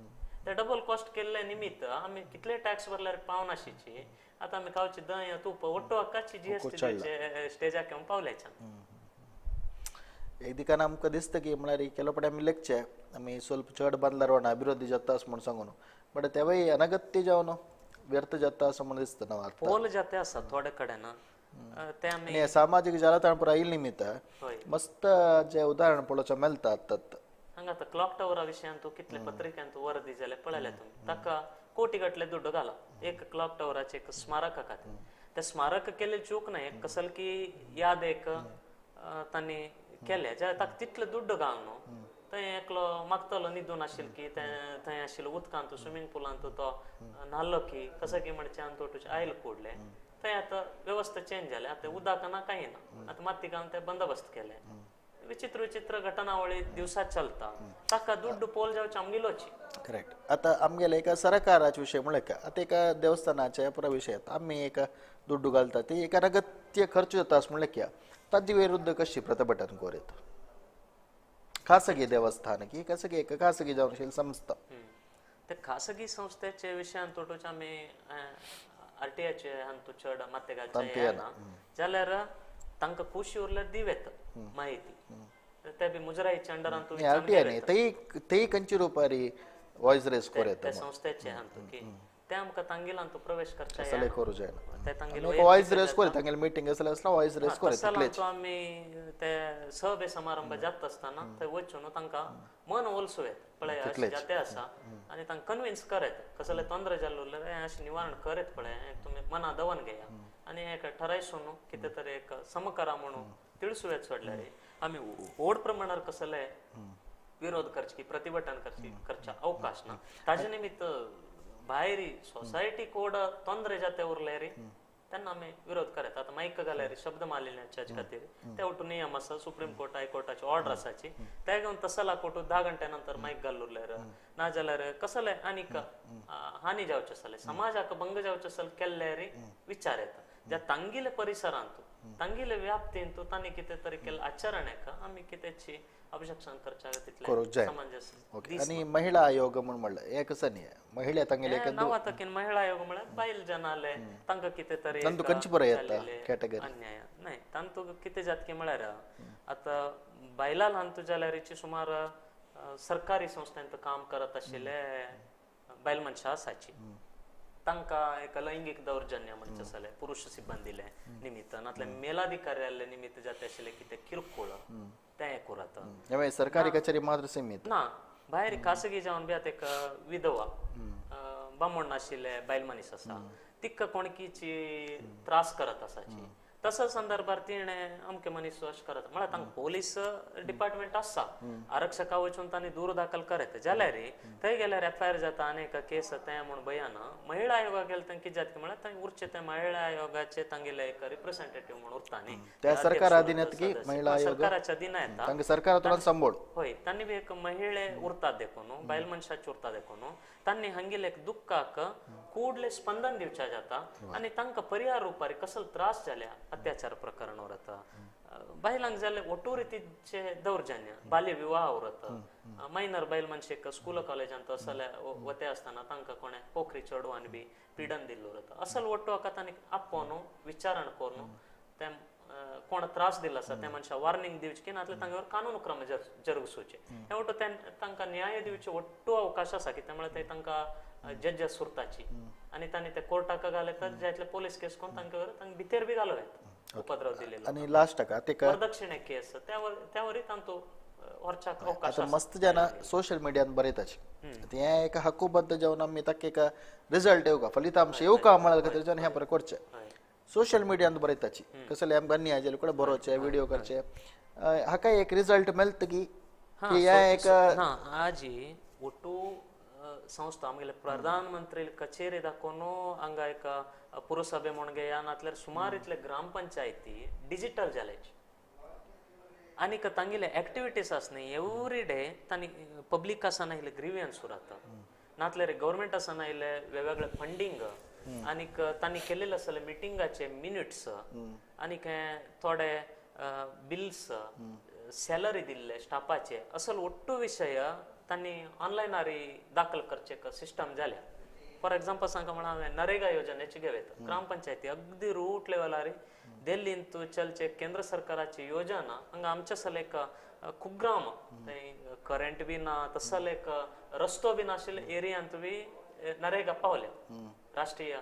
ते डबल कॉस्ट केल्ले निमित्त आम्ही कितले टॅक्स भरल्यार पावनाशीची आता आम्ही कावची दय तूप ಒಟ್ಟು अक्काची जीएसटी स्टेजाक येवन पावल्याच्या एक दिकान आमकां दिसता की म्हळ्यार केलो पडे आमी लेखचे आमी स्वल्प चड बांदल्यार वाडा अभिवृद्धी जाता असं म्हणून सांगून बट तेव्हाही अनगत्य जावन व्यर्थ जाता असं म्हणून दिसता ना वार्ता पोल जाते आसा थोडे कडेन ते आमी आणि सामाजिक जालताण पुरा येयले निमित्त होय मस्त जे उदाहरण पळोवचें मेळटा आतां हंगा आता क्लॉक टॉवरा विशयान तू कितले पत्रिकांत वरदी जाले पळयले तुम्ही ताका कोटी गटले दुड्ड घाला एक क्लॉक टॉवराचे एक स्मारक खातीर ते स्मारक केले चूक नाही कसल की याद एक तांणी केले जे ताका तितले दुड्ड घालनो थंय एकलो मागतलो न्हिदून आशिल्लो की थंय आशिल्लो उदकांत स्विमींग पुलांत तो न्हाल्लो की कसं की म्हणचे अंतोटूचे आयल कोडले थंय आतां व्यवस्था चेंज जाले आतां उदक ना काही ना आतां माती घालून ते बंदोबस्त केले विचित्र विचित्र घटनावळी दिवसात चलता ताका दुड्ड पोल जावचे आमगेलोची करेक्ट आता आमगेले एका सरकाराचे विषय म्हळ्यार का आता एका देवस्थानाच्या पुरा विशयात आमी एका दुड्ड घालता ती एका अनगत्य खर्च जाता असं म्हणलें की ताजे विरुद्ध कशी प्रतिभटन कोरीत खासगी देवस्थान की खासगी एक खासगी जावन आशिल्ली संस्था ते खासगी संस्थेचे विशयान तोटूच आमी आरटीआयचे हांतू चड माते घालचे ना जाल्यार तांकां खुशी उरल्यार दिवेत माहिती ते बी मुजराईच्या अंडरान तुम्ही आरटीआय न्ही तेही खंयची रुपारी वॉयस रेस कोरेत त्या संस्थेचे हांतू की ते आमकां तांगेलान तू प्रवेश करता सले करू जायना ते तांगेल वॉयस रेस कोरे तांगेल मीटिंग आसल्यार असला वॉयस रेस कोरे तसलांचो आमी ते सभे समारंभ जाता आसतना थंय वचून तांकां मन ओलसुवेत पळय अशें जाते आसा आनी तांकां कन्विन्स करेत कसले तोंदरे जाल्ले उरल्यार हें अशें निवारण करेत पळय तुमी मना दवन घेया आनी एक ठरायसून कितें तरी एक समकरा म्हणून तिळसुवेत सोडल्यार आमी व्हड प्रमाणार कसले विरोध करचे की प्रतिभटन करचे अवकाश ना ताजे निमित्त भायरी सोसायटी कोड तोंदरे जाते उरले रे त्यांना आमी विरोध करत आता माईक घाले रे शब्द मालिन्याच्या खातीर ते उठून नियम आसा सुप्रीम कोर्ट हायकोर्टाची ऑर्डर आसाची ते घेवन तसला कोर्टू 10 घंटे नंतर माईक घाल उरले ना जाल्यार कसले आनीक हानी जावचे आसले समाजाक भंग जावचे आसले केल्ले रे विचार येता ज्या तांगिले परिसरांत तांगिले व्याप्तीन तू तांणी कितें तरी केलें आचरण आमी कितेंची ऑब्जेक्शन करच्या तितले समंजस आणि महिला आयोग म्हणून म्हणलं हे कसं नाही महिला तांगेले एक नवा तकीन महिला आयोग म्हळ्यार बायल जनाले तांकां कितें तरी तंतू खंयची बरं येता कॅटेगरी अन्याय नाही तांतू कितें जात की म्हळ्यार आता बायलां हांतू जाल्यार सुमार सरकारी संस्थेंत काम करत आशिल्ले बायल मनशां आसाची तांकां एक लैंगिक दौर्जन्य म्हणचे आसले पुरुष सिब्बंदीले निमित्त नातले मेलाधिकाऱ्याले निमित्त जाते आशिल्ले कितें किरकोळ ते करत सरकारी कचेरी मात्र सीमित ना भायर खासगी जावन बी आतां एक विधवा बामण आशिल्ले बायल मनीस आसा तिका कोणकीची त्रास करत आसाची तसं संदर्भात तिणे अमके मनीस अशें करत म्हळ्यार तांकां पोलीस डिपार्टमेंट आसा आरक्षका वचून तांणी दूर दाखल करत जाल्यार थंय गेल्यार एफआयआर जाता आनीक केस ते म्हणून बयान महिला आयोगाक गेले तांकां कितें जाता म्हळ्यार थंय उरचे ते महिला आयोगाचे तांगेले एक रिप्रेझेंटेटिव्ह म्हणून उरता न्ही त्या सरकार अधीन येता की महिला आयोग सरकाराच्या अधीन येता तांकां सरकारांतल्यान सांबाळ होय तांणी बी एक महिळे उरतात देखून बायल मनशाचे उरता देखून तांणी हांगेले एक दुःखाक कूडले स्पंदन दिवचे जाता आणि तांकां परिहार रुपारी कसले त्रास जाल्या अत्याचार प्रकरण उरत बायलांक जाले ओटू रितीचे दौर्जन्य बाल्य विवाह उरत मायनर बायल मनशेक स्कूल कॉलेजांत असले वते आसतना तांकां कोणे पोखरी चडवान बी पिडन दिल्लो उरत असल ओट्टू हाका तांणी आपोवन विचारण करून ते कोण त्रास दिला आसा त्या मनशाक वॉर्निंग दिवचे की नातले तांचे कानून क्रम जरुगसूचे हे ओट्टू तांकां न्याय दिवचे ओट्टू अवकाश आसा कित्याक ते तांकां जज सुरताची आणि तांणी ते कोर्टाक घाले तर ज्यातले पोलीस केस कोण तांकां भितर बी घालूयात उपद्रव दिलेलो आणि लास्ट का ते वरदक्षिणे केस त्यावरी तांतो वरच्याक अवकाश आता मस्त जन सोशल मीडियान बरयताचे हे एक हक्कूबद्ध जावन आमी ताका एक रिजल्ट येवका फलितांश येवका म्हळ्यार खातीर ह्या बरें करचे सोशल मीडियान बरयताची कसले आमकां अन्याय जाले कडेन बरोवचे व्हिडिओ करचे हाका एक रिजल्ट मेळटा की ह्या एक ಆಜಿ ಒಟ್ಟು ಸಂಸ್ಥೆ ಆಮೇಲೆ ಪ್ರಧಾನ ಮಂತ್ರಿ ಕಚೇರಿ ದಾಕೋನು ಹಂಗ ಏಕ ಪುರಸಭೆ ಮೊಣಗೆ ಯಾನತ್ಲೆ ಸುಮಾರು ಇತ್ಲೆ ಗ್ರಾಮ ಪಂಚಾಯತಿ ಡಿಜಿಟಲ್ ಜಾಲೇಜ್ अनेक तांगेले ऍक्टिव्हिटीज असणे एव्हरी डे तांनी पब्लिक आसना इले ग्रीवियन्स उरता नातले रे गव्हर्नमेंट आसना इले वेगवेगळे फंडिंग आनीक तांनी केलेले असले मिटिंगाचे मिनिट्स आनीक थोडे बिल्स सॅलरी दिल्ले स्टाफाचे असल ಒಟ್ಟು विषय तांनी ऑनलाइन आरी दाखल करचे सिस्टम जाल्या फॉर एग्जांपल सांगा म्हणा नरेगा योजनेची घेवेत ग्रामपंचायती अगदी रूट लेवलारी दिल्लींतू चलचे केंद्र सरकाराची योजना हंगा आमच्या सलेक कुग्राम करंट बी ना तसल एक रस्तो बी नाशिल्ले एरियांत बी नरेगा पावल्या राष्ट्रीय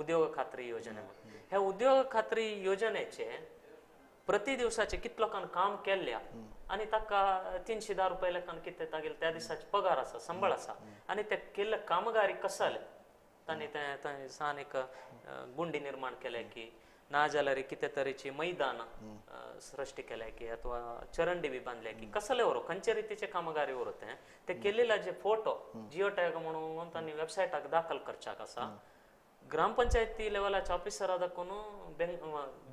उद्योग खात्री योजने ह्या उद्योग खात्री योजनेचे प्रति दिवसाचे कित लोकांनी काम केल्ल्या आणि ताका 310 रुपये लेखान कितें तागेले त्या दिसाचे पगार आसा संबळ आसा आणि ते केल्ले कामगारी कसाले तांणी ते सान एक गुंडी निर्माण केले की ना जाल्यार कितें तरेची मैदान सृष्टी केल्या की अथवा चರಂಡಿ बी बांधले की कसले वरो खंयचे रितीचे कामगारी वरते ते केलेले जे फोटो जिओ टॅग म्हणून तांणी वेबसायटाक दाखल करच्याक आसा ग्रामपंचायती लेवलाच्या ऑफिसरा दाखोवन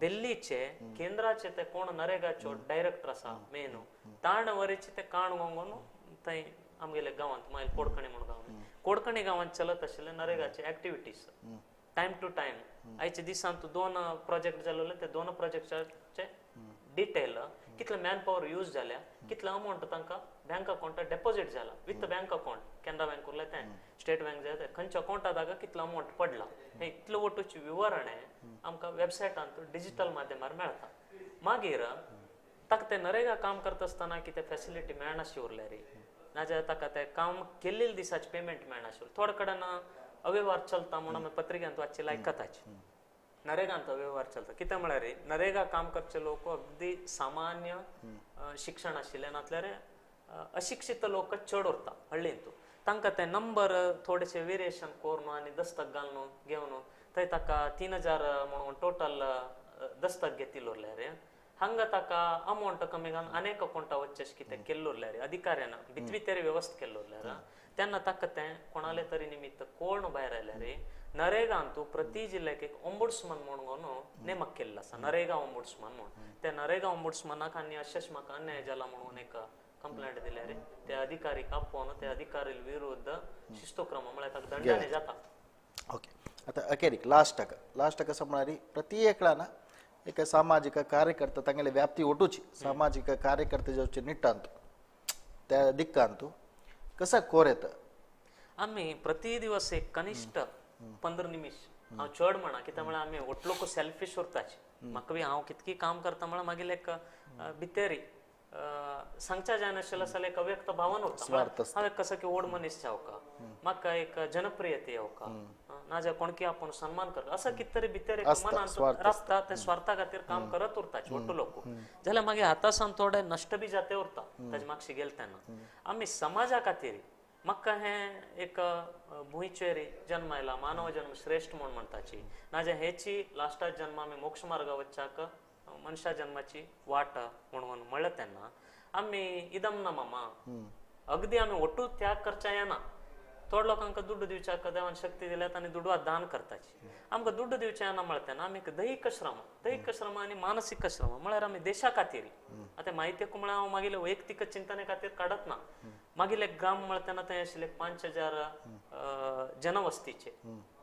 दिल्लीचे केंद्राचे ते कोण नरेगाचो डायरेक्टर आसा मेन ताण वरीचे ते काण गोंगोन थंय आमगेले गांवांत मागीर कोडकणी म्हणून गांव कोडकणी गांवांत चलत आशिल्ले नरेगाचे ऍक्टिव्हिटीज टाइम टू टाइम आयच्या दिसांत 2 प्रोजेक्ट जाल्ले ते 2 प्रोजेक्टाचे डिटेल कितले मॅन पॉवर यूज जाल्या कितले अमाउंट तांकां बँक अकाउंटात डेपॉझिट जाला with bank account Canara bank उरले ते स्टेट बँक जाय खंयच्या अकाउंटात ताका कितलो अमाउंट पडला हे इतलो वटूची विवरणे आमकां वेबसायटांत डिजिटल माध्यमार मेळटा मागीर ताका ते नरेगा काम करता आसतना कितें फॅसिलिटी मेळनाशी उरले रे नाजाल्यार ताका ते काम केल्ले दिसाचे पेमेंट मेळनाशी थोडे कडेन अव्यवहार चलता म्हणून आमी पत्रिकांत वाचचे लायकताचे नरेगांत व्यवहार चलता कितें म्हळ्यार नरेगा काम करचे लोक अगदी सामान्य शिक्षण आशिल्ले नातल्यार अशिक्षित लोक चड उरता हळ्ळींतू तांकां ते नंबर थोडेशे वेरिएशन करून आनी दस्तक घालून घेवन थंय ताका 3000 म्हणून टोटल दस्तक घेतिल्लो उरल्यार हांगा ताका अमाउंट कमी घालून अनेक अकाउंटा वच्चे कितें केल्लो उरल्यार अधिकाऱ्यान भितरी व्यवस्था केल्लो उरल्यार तेन्ना ताका तें कोणाले तरी निमित्त कोण भायर आयल्यार नरेगांतू प्रति जिल्ह्याक एक ओंबुड्समन म्हणून नेमक केल्लो आसा नरेगा ओंबुड्समन म्हणून त्या नरेगा ओंबुड्समनाक आनी अशेंच म्हाका अन्याय जाला म्हणून एक कंप्लेंट दिल्यार त्या अधिकारीक आपोवन त्या अधिकारी विरुद्ध शिस्तोक्रम म्हळ्यार ताका दंडाने जाता ओके आता अखेरीक लास्ट कसं म्हणारी प्रति एकळाना एक सामाजिक कार्यकर्ता तांगेले व्याप्ती ಒಟ್ಟುಚಿ सामाजिक कार्यकर्ते जो निट्टांतू त्या दिक्कांतू कसा कोरेत आम्ही प्रति दिवस एक कनिष्ठ 15 निमिष हांव चड म्हणा कित्याक म्हळ्यार आमी ओटलोक सेल्फिश उरताचे म्हाका बी हांव कितकी काम करता म्हळ्यार मागीर एक भितरी सांगच्या जायनाशिल्लें जाल्यार एक अव्यक्त भावन उरता हांव कसो की व्हड मनीस जावका म्हाका एक जनप्रियते येवका नाजाल्यार कोणकी आपूण सन्मान करता असं कित तरी भितर एक मनांत रासता ते स्वार्था खातीर काम करत उरताचे ओट्टू लोक जाल्यार मागीर हातासान थोडे नश्ट बी जाते उरता ताजे मागशी गेले तेन्ना आमी समाजा खातीर म्हाका हें एक भुंयचेर जन्म आयला मानव जन्म श्रेष्ठ म्हूण म्हणटाची नाजाल्यार हेची लास्टाच जन्म आमी मोक्ष मार्ग वच्चाक मनशा जन्माची वाट म्हणून म्हणलें तेन्ना आमी इदम ना मामा अगदी आमी ओट्टू त्याग करचा येना थोड लोकांक दुड्ड दिवच्याक देवान शक्ती दिल्यात आनी दुडवा दान करताची आमकां दुड्ड दिवचें येना म्हळ्यार तेन्ना आमी दैहिक श्रम आनी मानसीक श्रम म्हळ्यार आमी देशा खातीर आतां म्हायतीक म्हळ्यार हांव मागीर वैयक्तीक चिंतने खातीर काडत ना मागीर एक ग्राम म्हळ्यार तेन्ना थंय आशिल्ले 5000 जनवस्तीचे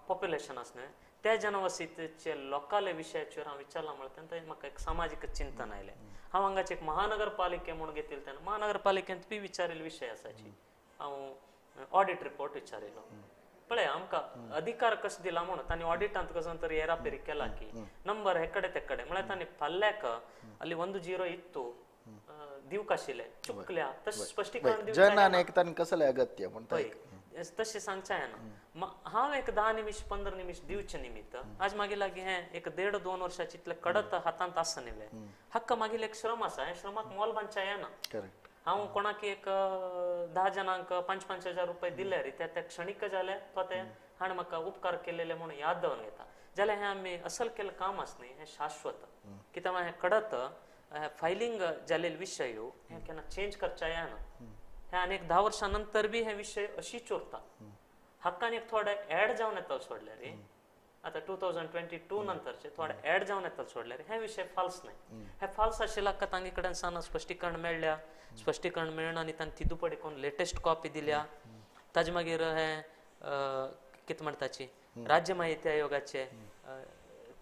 पॉप्युलेशन आसलें त्या जनवस्तीचे लोकाले विशयाचेर हांव विचारला म्हळ्यार तेन्ना म्हाका एक सामाजीक चिंतन आयलें हांव हांगाचे एक महानगरपालिके म्हणून घेतिल्ले तेन्ना महानगरपालिकेंत बी विचारिल्ले विशय आसाची हांव ऑडिट रिपोर्ट विचारिल्लो पळय आमकां अधिकार कसो दिला म्हणून तांणी ऑडिटांत कसो तरी हेराफेरी केला की नंबर हेकडे तेकडे म्हळ्यार तांणी फाल्याक ಅಲ್ಲಿ 10 ಇತ್ತು दिवक आशिल्ले चुकल्या तशें स्पश्टीकरण दिवचें जनान एक तांणी कसले अगत्य म्हणटा तशें सांगचें येना हांव एक 10 निमिष 15 निमिष दिवचे निमित्त आज मागीर लागीं हें एक 1.5-2 वर्साचे इतले कडत हातांत आसा न्ही हक्क मागीर एक श्रम आसा हे श्रमाक मोल बांदचें येना हांव कोणाक एक 10 जणांक 5,000 रुपये दिले रे त्या क्षणिक जाले तो ते हाणे म्हाका उपकार केलेले म्हणून याद दवरून घेता जाल्यार हें आमी असल केलें काम आसा न्ही हें शाश्वत कित्याक हें कडत फायलिंग जाल्ले विशय हें केन्ना चेंज करचा येना हें आनीक 10 वर्सां नंतर बी हे विशय अशीच उरता हक्कान एक थोडे ऍड जावन येता सोडल्यार आता 2022 नंतरचे थोडे ऍड जावन येता सोडल्यार हे विशय फाल्स नाही हे फाल्स आशिल्ला तांगे कडेन सान स्पश्टीकरण मेळ्ळ्या स्पश्टीकरण मेळून आनी तांणी तिदू पडी कोण लेटेस्ट कॉपी दिल्या ताजे मागीर हे कितें म्हणटाची राज्य माहिती आयोगाचे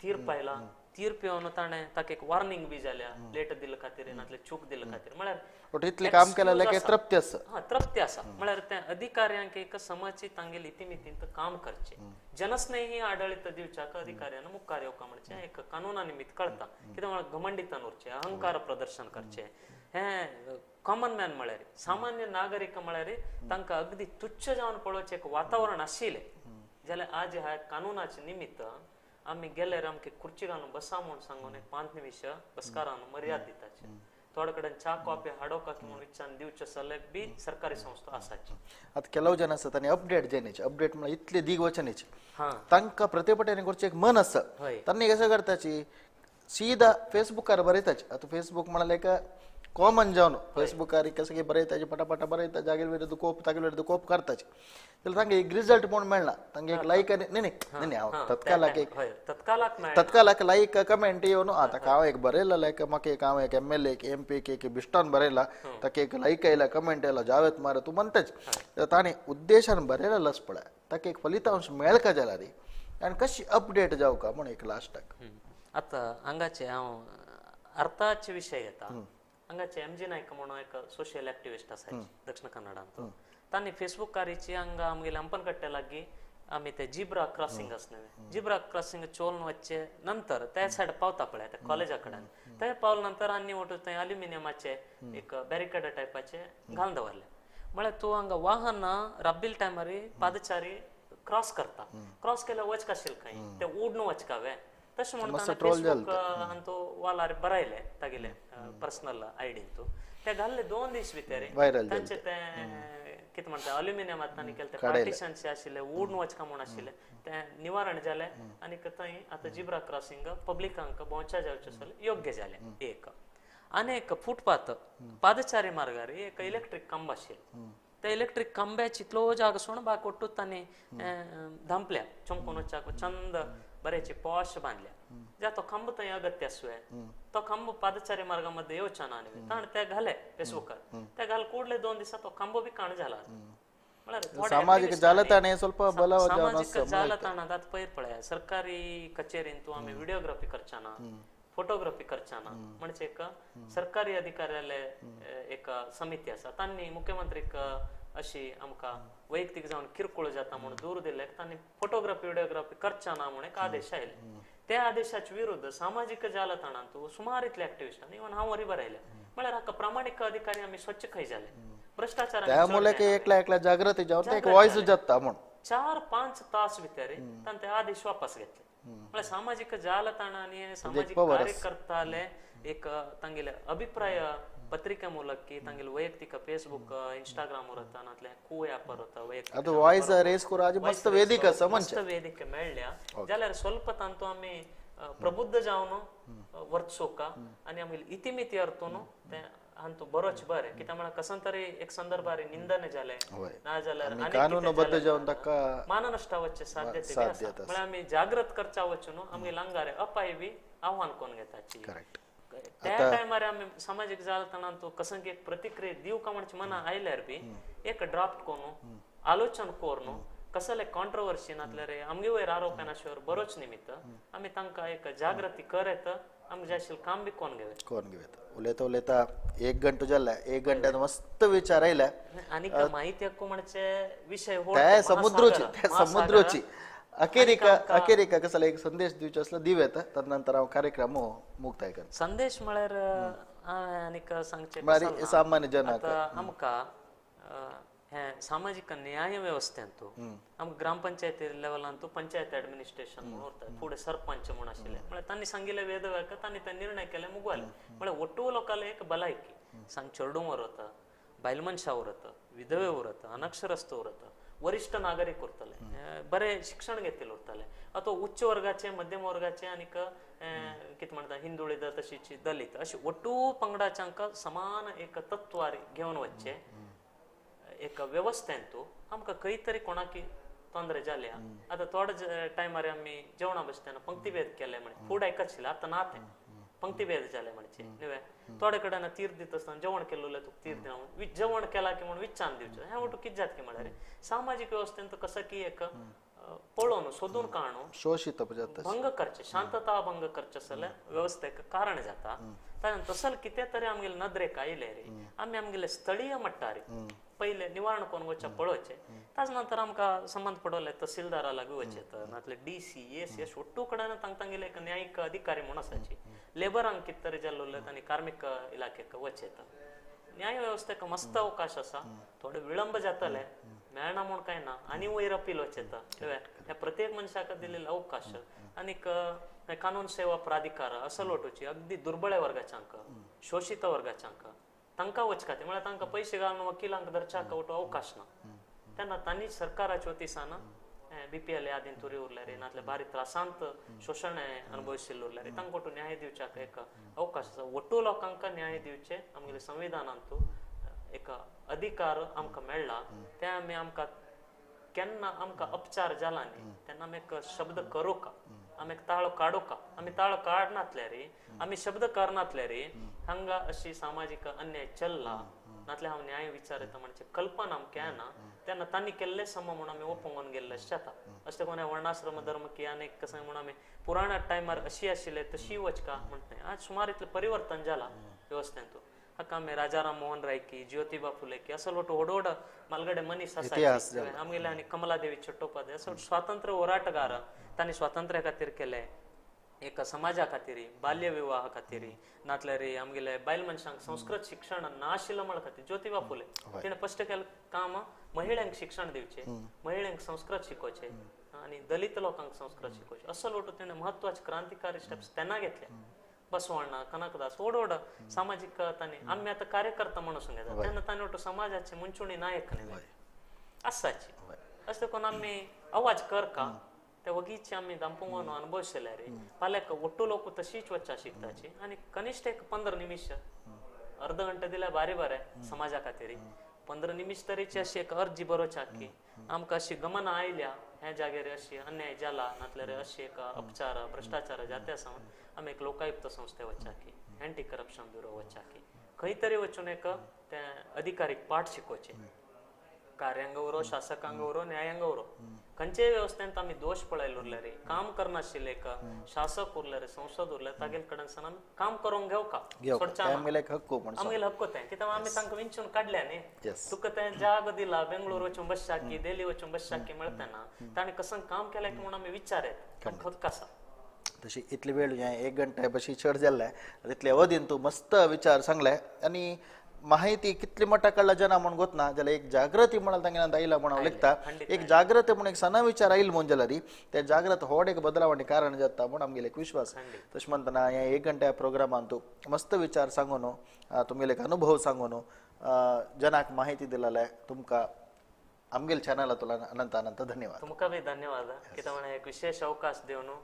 तीर्प आयला तीर्प येवन ताणें ताका एक वॉर्निंग बी जाल्या लेट दिले खातीर नातले चूक दिले खातीर म्हळ्यार इतलें काम केलें की तृप्ती आसा हा तृप्ती आसा म्हळ्यार त्या अधिकाऱ्यांक एक समची तांगे इतिमितींत काम करचे जनस्नेही आडळीत दिवच्याक अधिकाऱ्यानं मुखार येवका म्हणचे एक कानुना निमित्त कळता कित्याक म्हळ्यार घमंडीतन उरचे अहंकार प्रदर्शन करचे हे कॉमन मॅन म्हळ्यार सामान्य नागरिक म्हळ्यार तांकां अगदी तुच्छ जावन पळोवचें एक वातावरण आशिल्लें जाल्यार आज ह्या कानुनाचे निमित्त आमी गेल्यार आमकां खुर्ची घालून बसा म्हूण सांगून एक 5 निमिष बसकारान मर्याद दिताचे थोडे कडेन चा कॉपी हाडोवका म्हणून इच्छान दिवचे सल्ले बी सरकारी संस्था आसाचे आता ಕೆಲವು ಜನ आसा तांणी अपडेट जेनेचे अपडेट म्हळ्यार इतले दिगवचनेचे तांकां प्रतिपटेने करचे एक मन आसा तांणी कसं करताची सीधा फेसबुकार बरयताचे आता फेसबुक म्हळ्यार एक कॉमन जावन फेसबुकार कसं की बरयताचे पटापटा बरयता जागेर विरुद्ध कोप तागे विरुद्ध कोप करताचे जाल्यार तांगे एक रिजल्ट म्हूण मेळना तांगे एक लायक नाही हांव तत्कालाक लायक कमेंट येवन ताका हांव एक बरयलें म्हाका एक हांव एक MLA एक MP एक बिश्टोन बरयला ताका एक लायक आयला कमेंट आयला जावेत मार तूं म्हणटाच ताणें उद्देशान बरयलें पळय ताका एक फलितांश मेळका जाल्यार आनी कशी अपडेट जावका म्हण एक लास्टाक आतां हांगाचे हांव अर्थाचे विशय येता हांगाचे MG नायक म्हणून एक सोशल एक्टिविस्ट आसा दक्षिण कन्नडांत तांणी फेसबूक कारीची हांगा आमगेले अंपन कट्ट्या लागीं आमी ते जिब्रा क्रॉसिंग आसलें जिब्रा क्रॉसिंग चोवन वच्चे नंतर त्या सायड पावता पळय त्या कॉलेजा कडेन ते पावले नंतर आनी वटून थंय अल्युमिनियमाचे एक बॅरिकेड टायपाचे घालून दवरले म्हळ्यार तूं हांगा वाहन राब्बील टायमार पादचारी क्रॉस करता क्रॉस केल्यार वचका आशिल्लें खंय ते उडून वचकावे तशें म्हणून फेसबूक आनी तो वालार बरयले तागेले पर्सनल आयडीन ते घाल्ले 2 दीस भितर तांचे ते कितें म्हणटा अल्युमिनियमात तांणी केले ते पार्टिशन्स आशिल्ले उडून वचका म्हूण आशिल्ले ते निवारण जालें आनी थंय आतां जिब्रा क्रॉसिंग पब्लिकांक भोंवच्या जावचे आसले योग्य जालें एक आनी एक फुटपाथ पादचारी मार्गार एक इलेक्ट्रीक खांब आशिल्लो त्या इलेक्ट्रीक खांब्याची इतलो जागो सोडून बाग कोट्टूच तांणी धांपल्या चमकून वचाक चंद बरेची पॉश बांधल्या ज्या तो खांब थंय अगत्य आसुवे तो खांब पादचारी मार्गामध्ये येवचा ना ताण ते घाले फेसबुकार ते घाल कुडले 2 दिसा तो खांब बी काण झाला सामाजिक जालताण ಸ್ವಲ್ಪ ಬಲ सामाजिक जालताणात आतां पयर पळय सरकारी कचेरीन तूं आमी व्हिडिओग्राफी करचा ना फोटोग्राफी करचा ना म्हणजे एक सरकारी अधिकाऱ्याले एक समिती आसा तांणी मुख्यमंत्रीक अशी आमकां वैयक्तीक जावन किरकोळ जाता म्हणून दूर दिले तांणी फोटोग्राफी व्हिडिओग्राफी करचा ना म्हणून एक आदेश आयले त्या आदेशाच्या विरुद्ध सामाजिक जालताणांत सुमार इतले एक्टिविस्टांनी इवन हांव वरी बरयले म्हळ्यार हाका प्रामाणीक अधिकारी आमी स्वच्छ खंय जाले भ्रष्टाचार त्यामुळे एकल्या एकल्या जागृती जावन एक वॉइस जाता म्हण 4-5 तास भितर तांणी ते आदेश वापस घेतले म्हळ्यार सामाजिक जालताणांनी सामाजिक कार्यकर्ताले एक तांगेले अभिप्राय पत्रिका ಮೂಲಕ तांगेले वैयक्तिक फेसबुक इंस्टाग्राम वरता नातले खूप ऍप वरता वैयक्तिक ಅದು ವಾಯ್ಸ್ ರೇಸ್ ಕೊರಾಜಿ ಮಸ್ತ್ ವೇದಿಕೆ ಸಮಂಚ मस्त वेदिके मेळ्ळ्या जाल्यार ಸ್ವಲ್ಪ तांतू आमी प्रबुद्ध जावन वर्चोका आनी आमी इतिमिती अर्थून ते हांतू बरोच बरे कित्याक म्हळ्यार कसन तरी एक संदर्भार निंदन जाले ना जाल्यार कानूनबद्ध जावन ताका माननष्ट आवचे साध्यते आसा म्हळ्यार आमी जागृत करचा वचून आमी लांगारे अपाय बी आव्हान कोण घेताची करेक्ट त्या टायमार आमी सामाजिक जालताणांत कसंक एक प्रतिक्रिया दिवका म्हणचे मना आयल्यार बी एक ड्राफ्ट कोनू आलोचन कोरनू कसले कॉन्ट्रोवर्सी नातले रे आमगे वयर आरोप येनाशिवाय बरोच निमित्त आमी तांकां एक जागृती करत आमी जाय आशिल्लें काम बी कोण घेवेत उलयता उलयता 1 घंटो जाल्ला 1 घंट्यात मस्त विचार आयला आनी माहिती हक्क म्हणचे विषय समुद्राची अखेरिका कसला एक संदेश दिवचो असला दिवेत तदनंतर हांव कार्यक्रम मुक्ताय कर संदेश म्हळ्यार आनीक सांगचे म्हळ्यार सामान्य जनाक आमकां हे सामाजिक न्याय व्यवस्थेंत आमकां ग्रामपंचायती लेवलांत पंचायत ऍडमिनिस्ट्रेशन म्हणून उरता फुडें सरपंच म्हणून आशिल्ले म्हळ्यार तांणी सांगिल्ले वेदवाक्य तांणी ते निर्णय केले मुगवाले म्हळ्यार ಒಟ್ಟು लोकांले एक भलायकी सांग चेडूं उरता बायल मनशां उरता विधवे उरता अनक्षरस्थ उरता वरिष्ठ नागरिक उरतले बरे शिक्षण घेतलेले उरतले अथवा उच्च वर्गाचे मध्यम वर्गाचे आणि कित म्हणता हिंदुळीद तशीच दलित अशी ಒಟ್ಟು पंगडाच्यांक समान एक तत्वारी घेऊन वच्चे एक व्यवस्थेंतू आमकां खंय तरी कोणाकी ತೊಂದರೆ जाल्या आता थोड्या टायमार आम्ही जेवणा बसताना पंक्तीभेद केले म्हणे फूड ऐकतशिला आता नाते पंक्तीभेद झाले म्हणजे न्हय थोडे कडेन तीर दित आसतना जेवण केल्लो तुका तीर दिना जेवण केला की म्हणून विचार दिवचे हे ಒಟ್ಟು कित जात की म्हळ्यार सामाजिक व्यवस्थेंत कसं की एक पळोवन सोदून काढणं शोषित भंग करचे शांतता भंग करचे असले व्यवस्थेक कारण जाता ताण तसल कितें तरी आमगेले नदरेक आयले रे आमी आमगेले स्थळीय मट्टार पहिले निवारण कोण वच्चे पळोवचे ताज नंतर आमकां संबंध पडले तहसीलदारा लागू वच्चे तर नातले डीसी एस ಒಟ್ಟು कडेन तांगेले एक न्यायिक अधिकारी म्हणून आसाची लेबरांक कित तरी जाल्लो आनी कार्मिक इलाख्याक वच्चे न्याय व्यवस्थेक मस्त अवकाश आसा थोडे विळंब जातले मेळना म्हूण कांय ना आनी वयर अपील वचयता ह्या प्रत्येक मनशाक दिलेलो अवकाश आनीक कानून सेवा प्राधिकार असल वटूची अगदी दुर्बळ वर्गाच्यांक शोषित वर्गाच्यांक तांकां वचकाते म्हळ्यार तांकां पयशे घालून वकिलांक धरच्याक वटू अवकाश ना तेन्ना तांणी सरकाराच्या वतीसान बीपीएल यादीन तुरी उरले रे नातले भारी त्रासांत शोषण अनुभविशिल्ले उरले रे तांकां वटू न्याय दिवच्याक एक अवकाश आसा वटू लोकांक न्याय दिवचे आमगेले संविधानांतू एक अधिकार आमकां मेळ्ळा ते आमी आमकां केन्ना आमकां अपचार जाला न्ही तेन्ना आमी एक शब्द करूं का आमी एक ताळो काडूं का आमी ताळो काडनातले रे आमी शब्द करनातले रे हांगा अशी सामाजिक अन्याय चल्ला नातले हांव न्याय विचारता म्हणजे कल्पना आमकां येना तेन्ना तांणी केल्ले सम म्हणून आमी ओपोंगून गेल्ले जाता अशें कोणा वर्णाश्रम धर्म की आनीक कसं म्हणून आमी पुराण्या टायमार अशी आशिल्ले तशी वचका म्हणटा आज सुमार इतलें परिवर्तन जाला व्यवस्थेंतू हाका आमी राजाराम मोहन राय की ज्योतिबा फुले की असो लोट व्हड मालगडे मनीस आसा आमगेले आनी कमलादेवी चट्टोपाध्याय असो स्वातंत्र्य होराटगार तांणी स्वातंत्र्या खातीर केले एक समाजा खातीर बाल्य विवाह खातीर नातले रे आमगेले बायल मनशांक संस्कृत शिक्षण नाशिल्लें म्हण खातीर ज्योतिबा फुले तिणें स्पश्ट केलें काम महिलांक शिक्षण दिवचे महिलांक संस्कृत शिकोवचे आनी दलित लोकांक संस्कृत शिकोवचे असो लोट तिणें म्हत्वाचे क्रांतिकारी स्टेप्स तेन्ना घेतले बसवण्ण कनकदास व्हड सामाजिक तांणी आमी आतां कार्यकर्ता म्हणून सांगता तेन्ना तांणी वटू समाजाचे मुंचुणी नायक न्ही आसाची अशें करून आमी आवाज कर का ते वगीचे आमी दांपुंगोन अनुभवशिल्ले रे फाल्यां ಒಟ್ಟು लोक तशीच वच्चा शिकताची आनी कनिश्ट एक 15 निमिष अर्ध घंटे दिल्यार बारी बरें समाजा खातीर 15 निमिष तरेची अशी एक अर्जी बरोवची की आमकां अशी गमन आयल्या ह्या जाग्यार अशी अन्याय जाला नातले रे अशी एक अपचार भ्रष्टाचार जाते आसा आमी एक लोकायुक्त संस्थे वच्चा की एंटी करप्शन ब्युरो वच्चा की खंय तरी वचून एक ते अधिकारीक पाठ शिकोवचे कार्यांग उरो शासकांग उरो न्यायांग उरो खंयचे व्यवस्थेंत आमी दोष पळयले उरले रे काम करनाशिल्ले एक शासक उरले रे संसद उरले तागेले कडेन आमी काम करूंक घेवं का सोडच्या आमगेले हक्क ते कित्याक आमी तांकां विंचून काडल्या न्ही तुका ते जाग दिला बेंगळूर वचून बसच्या की दिल्ली वचून बसच्या की मेळतना ताणें कसं काम केलें की म्हणून आमी विचारत हक्क आसा तशी इतली वेळ एक घंटा बशी चड जाल्ले तितले अवधीन तूं मस्त विचार सांगले आनी माहिती कितली मोठा कळला जना म्हणून गोतना जाल्यार एक जागृती म्हणून तांगेल्यान आयला म्हणून लिखता एक जागृत म्हणून एक सना विचार आयला म्हणून जाल्यार ते जागृत व्हड एक बदलावणी कारण जाता म्हणून आमगेले एक विश्वास तशें म्हणटना ह्या 1 घंट्या प्रोग्रामान तूं मस्त विचार सांगून तुमगेले एक अनुभव सांगून जनाक माहिती दिलेले तुमकां आमगेले चॅनला तुला अनंत अनंत धन्यवाद तुमकां बी धन्यवाद कित्याक म्हळ्यार एक विशेष अवकाश दिवन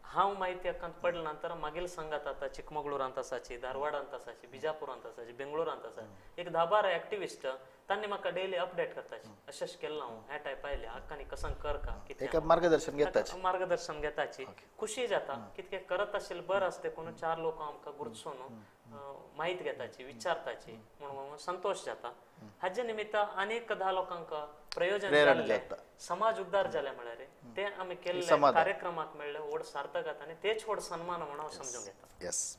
हांव माहिती हाकांत पडले नंतर मागील संघात आता चिकमगळूरांत आसाची धारवाडांत आसाची बिजापुरांत आसाची बेंगळूरांत आसा एक 10-12 एक्टिविस्ट तांणी म्हाका डेली अपडेट करताची अशें केल्लो हांव ह्या टायप आयले हाकांनी कसां कर का कितें मार्गदर्शन घेताची खुशी जाता कितके करत आशिल्ले बरें आसता देखून 4 लोक आमकां गुर्तसून माहिती घेताची विचारताची म्हणून संतोष जाता हाजे निमित्त अनेक 10 लोकांक प्रयोजन जालें समाज उद्धार जाले म्हळ्यार ते आमी केल्ले कार्यक्रमाक मेळ्ळे व्हड सार्थक जाता आनी तेच व्हड सन्मान म्हणून हांव समजून घेता यस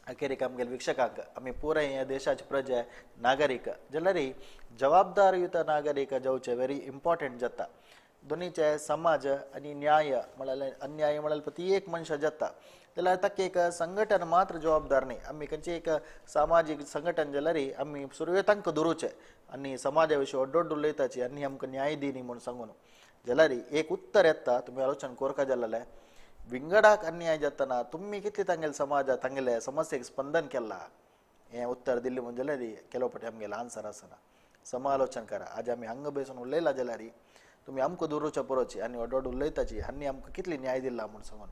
अखेरीक आमगेले वीक्षकांक आमी पुराय ह्या देशाचे प्रजे नागरीक जाल्यार जबाबदारयुत नागरीक जावचे व्हेरी इम्पॉर्टंट जाता दोनीचे समाज आनी न्याय म्हळ्यार अन्याय म्हळ्यार प्रति एक मनशा जाता जाल्यार ताका एक संघटन मात्र जबाबदार न्ही आमी खंयचे एक सामाजीक संघटन जाल्यार आमी सुरवें तांकां दवरूचे आनी समाजा विशीं व्हड उलयताची आनी आमकां न्याय दिनी म्हूण सांगून जाल्यार एक उत्तर येता तुमी आलोचन कोरका जाल्यार विंगडाक अन्याय जातना तुमी कितले तांगेले समाजा तांगेले समस्येक स्पंदन केला हें उत्तर दिल्लें म्हणजे जाल्यार केलो पटी आमगेलें आन्सर आसना समालोचन करा. आज आम्ही हंग बेसून उरलेला जाल्यार तुम्ही आमकां दुरूच्या पुरोची आनी व्हड व्हड उलयताची हांणी आमकां कितली न्याय दिला म्हूण सांगून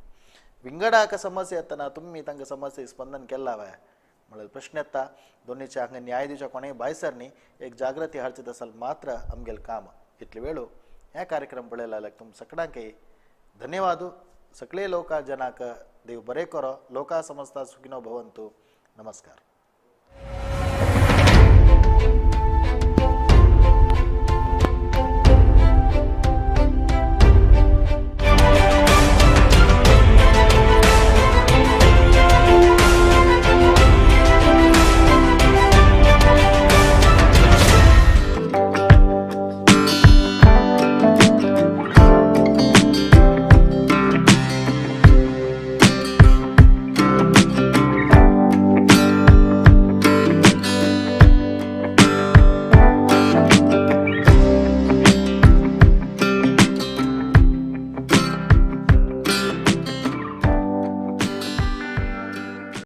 विंगडाक समस्या येतना तुमी तांकां समस्येक स्पंदन केला वय म्हळ्यार प्रश्न येता दोनीच्या हांगा न्याय दिवच्या कोणेय भायसर न्ही एक जागृती हाडची आसल मात्र आमगेलें काम इतले वेळो हे कार्यक्रम पळयला तुम सगळ्यांकय धन्यवाद. सगळे लोका जनाक देव बरें करो. लोका समजता सुखिनो भवंतु. नमस्कार.